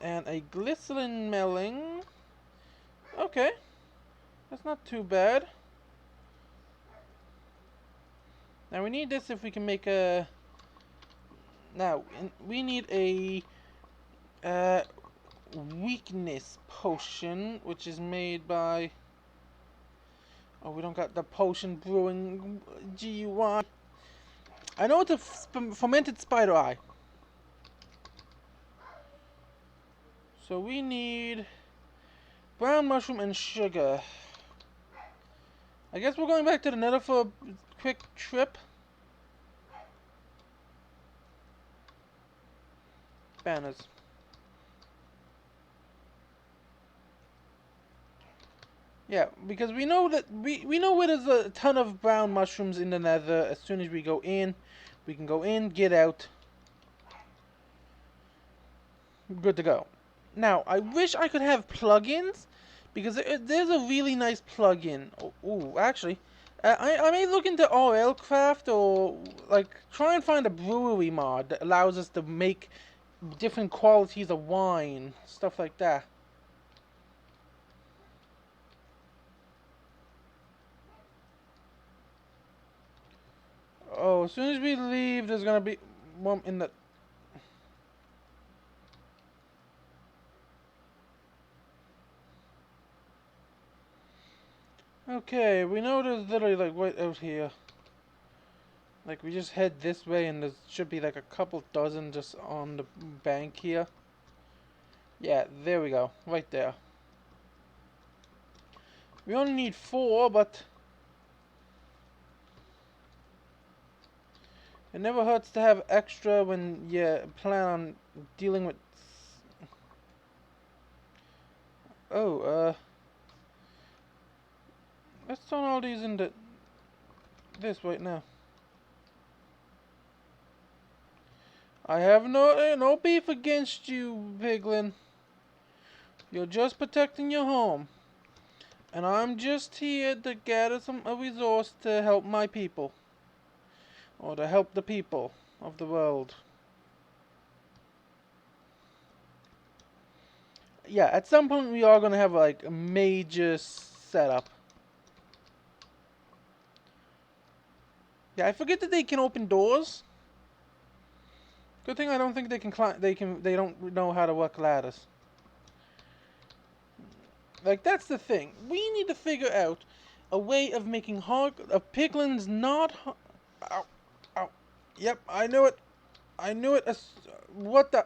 And a glycerin melon. Okay. That's not too bad. Now we need this if we can make a... Now, we need a weakness potion, which is made by... Oh, we don't got the potion brewing GUI. I know it's a fermented spider eye. So we need brown mushroom and sugar. I guess we're going back to the nether for a quick trip. Banners. Yeah, because we know that we know where there's a ton of brown mushrooms in the nether. As soon as we go in, we can go in, get out. Good to go. Now, I wish I could have plugins, because there's a really nice plugin. Oh, ooh, actually, I may look into RL Craft, or like try and find a brewery mod that allows us to make different qualities of wine, stuff like that. Oh, as soon as we leave, there's gonna be one in the. Okay, we know there's literally like right out here. Like we just head this way and there should be like a couple dozen just on the bank here. Yeah, there we go. Right there. We only need 4, but it never hurts to have extra when you plan on dealing with. Oh, let's turn all these into this right now. I have no beef against you, Piglin. You're just protecting your home. And I'm just here to gather a resource to help my people. Or to help the people of the world. Yeah, at some point we are going to have like a major setup. Yeah, I forget that they can open doors. Good thing I don't think they can climb. They don't know how to work ladders. Like, that's the thing. We need to figure out a way of making piglins not. Ow, ow. Yep, I knew it. I knew it. What the?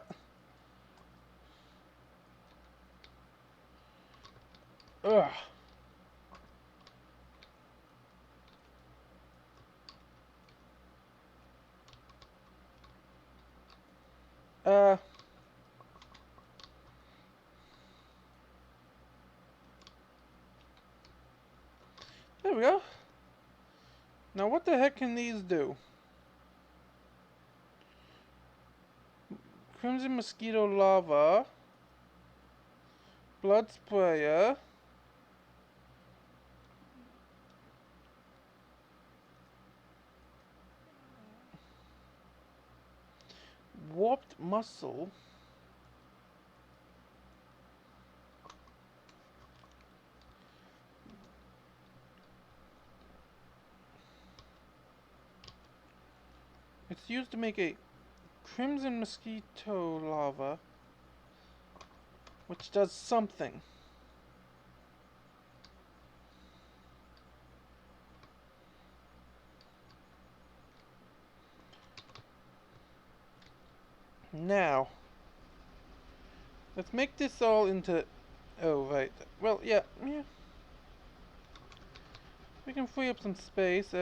Ugh. Uh. There we go. Now, what the heck can these do? Crimson mosquito lava. Blood sprayer. Warped muscle. It's used to make a crimson mosquito lava, which does something. Now, let's make this all into. Oh, right. Well, yeah. We can free up some space.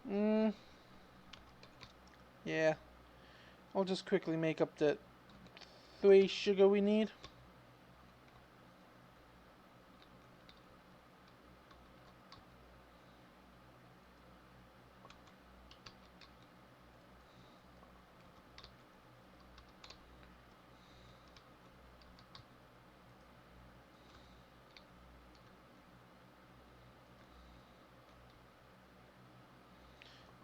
Mm, yeah. I'll just quickly make up the 3 sugar we need.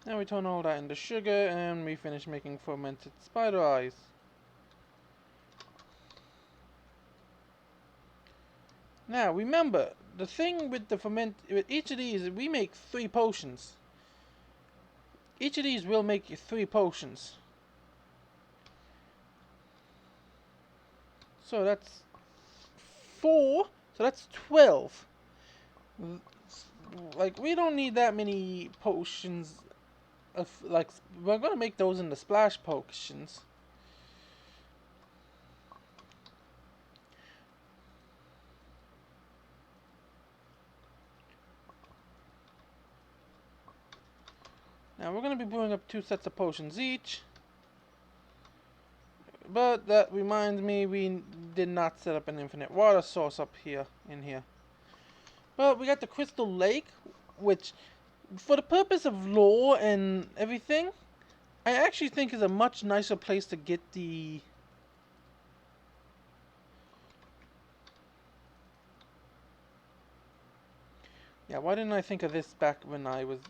Now we turn all that into sugar and we finish making fermented spider eyes. Now remember, the thing with with each of these, we make 3 potions. Each of these will make you 3 potions. So that's 4. So that's 12. Like, we don't need that many potions. Like, we're gonna make those into splash potions. Now we're going to be brewing up 2 sets of potions each. But that reminds me, we did not set up an infinite water source up here, in here. But we got the Crystal Lake, which, for the purpose of lore and everything, I actually think is a much nicer place to get the... Yeah, why didn't I think of this back when I was...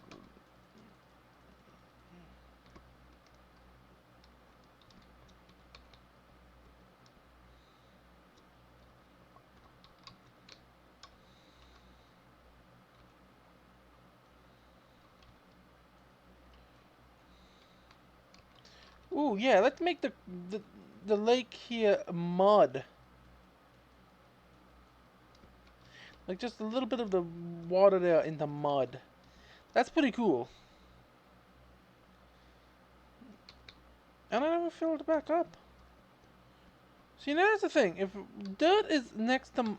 Ooh, yeah, let's make the lake here mud. Like just a little bit of the water there in the mud. That's pretty cool. And I never filled it back up. See, now that's the thing. If dirt is next to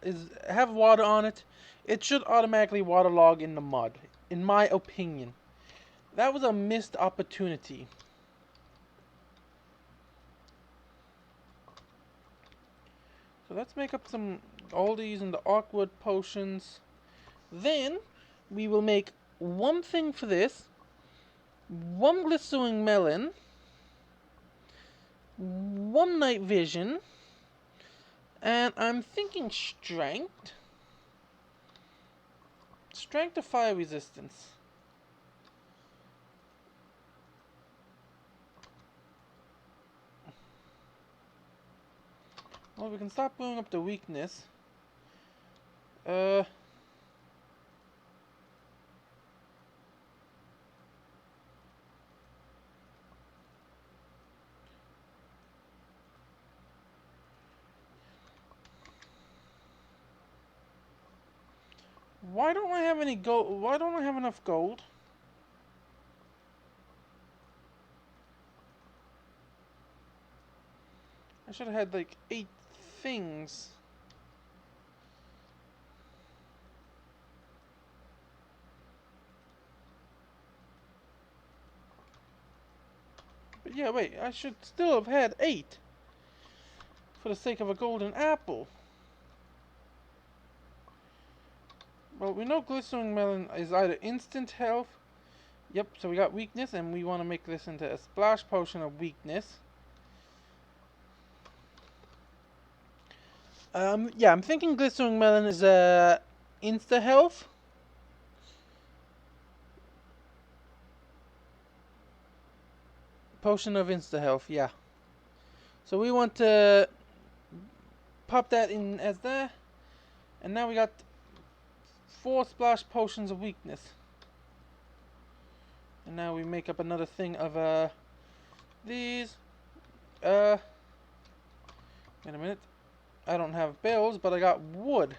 is have water on it, it should automatically waterlog in the mud. In my opinion, that was a missed opportunity. So let's make up all these into awkward potions. Then we will make one thing for this, one glistering melon, one night vision, and I'm thinking strength. Strength to fire resistance. Well, we can start blowing up the weakness. Why don't I have any gold? Why don't I have enough gold? I should have had like 8 things. But yeah, wait, I should still have had 8. For the sake of a golden apple. Well, we know glistering melon is either instant health. Yep, so we got weakness, and we want to make this into a splash potion of weakness. Yeah, I'm thinking glistering melon is insta health. Potion of insta health, yeah. So we want to pop that in as there, and now we got 4 splash potions of weakness. And now we make up another thing of these. Wait a minute. I don't have bills, but I got wood.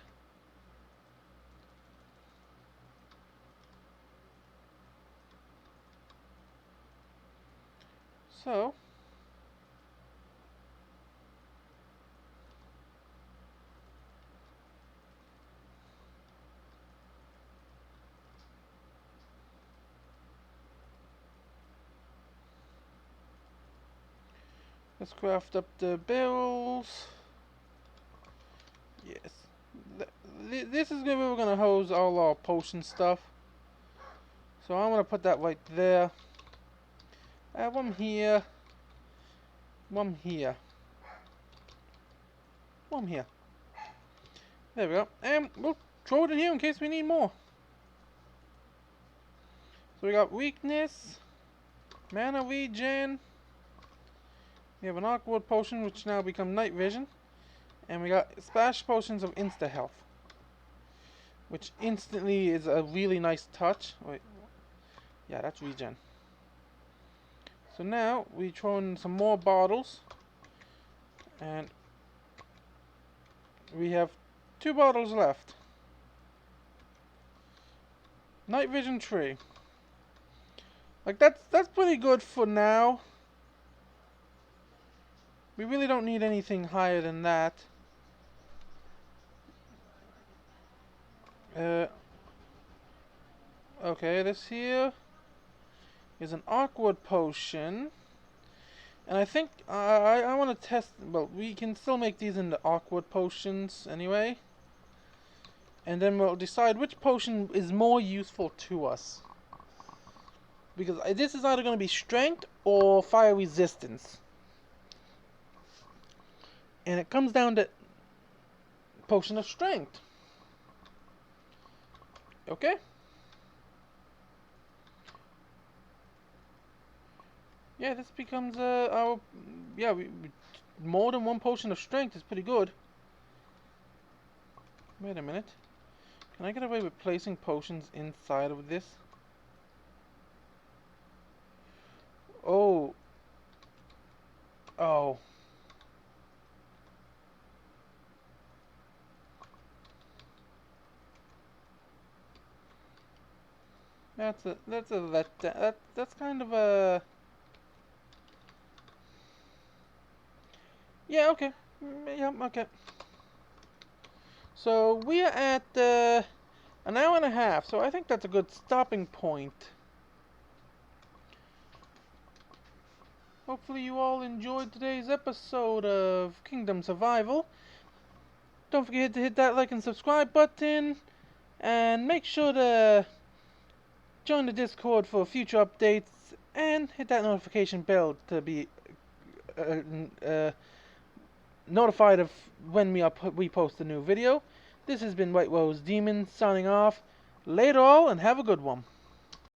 So let's craft up the bills. Yes. This is where we're gonna hose all our potion stuff. So I'm gonna put that right there. One here. One here. One here. There we go. And we'll throw it in here in case we need more. So we got weakness, mana regen. We have an awkward potion which now become night vision. And we got splash potions of insta health, which instantly is a really nice touch. Wait, yeah, that's regen. So now we throw in some more bottles, and we have 2 bottles left. Night vision 3. Like that's pretty good for now. We really don't need anything higher than that. Okay, this here. is an awkward potion. And I think I want to test. Well, we can still make these into awkward potions anyway. And then we'll decide which potion is more useful to us. Because this is either going to be strength or fire resistance. And it comes down to potion of strength. Okay? Yeah, this becomes our... Yeah, more than one potion of strength is pretty good. Wait a minute. Can I get away with placing potions inside of this? Oh. Oh. That's kind of a... Yeah, okay. Yeah, okay. So we are at an hour and a half, so I think that's a good stopping point. Hopefully you all enjoyed today's episode of Kingdom Survival. Don't forget to hit that like and subscribe button, and make sure to join the Discord for future updates, and hit that notification bell to be notified of when we post a new video. This has been White Rose Demon signing off. Later all, and have a good one.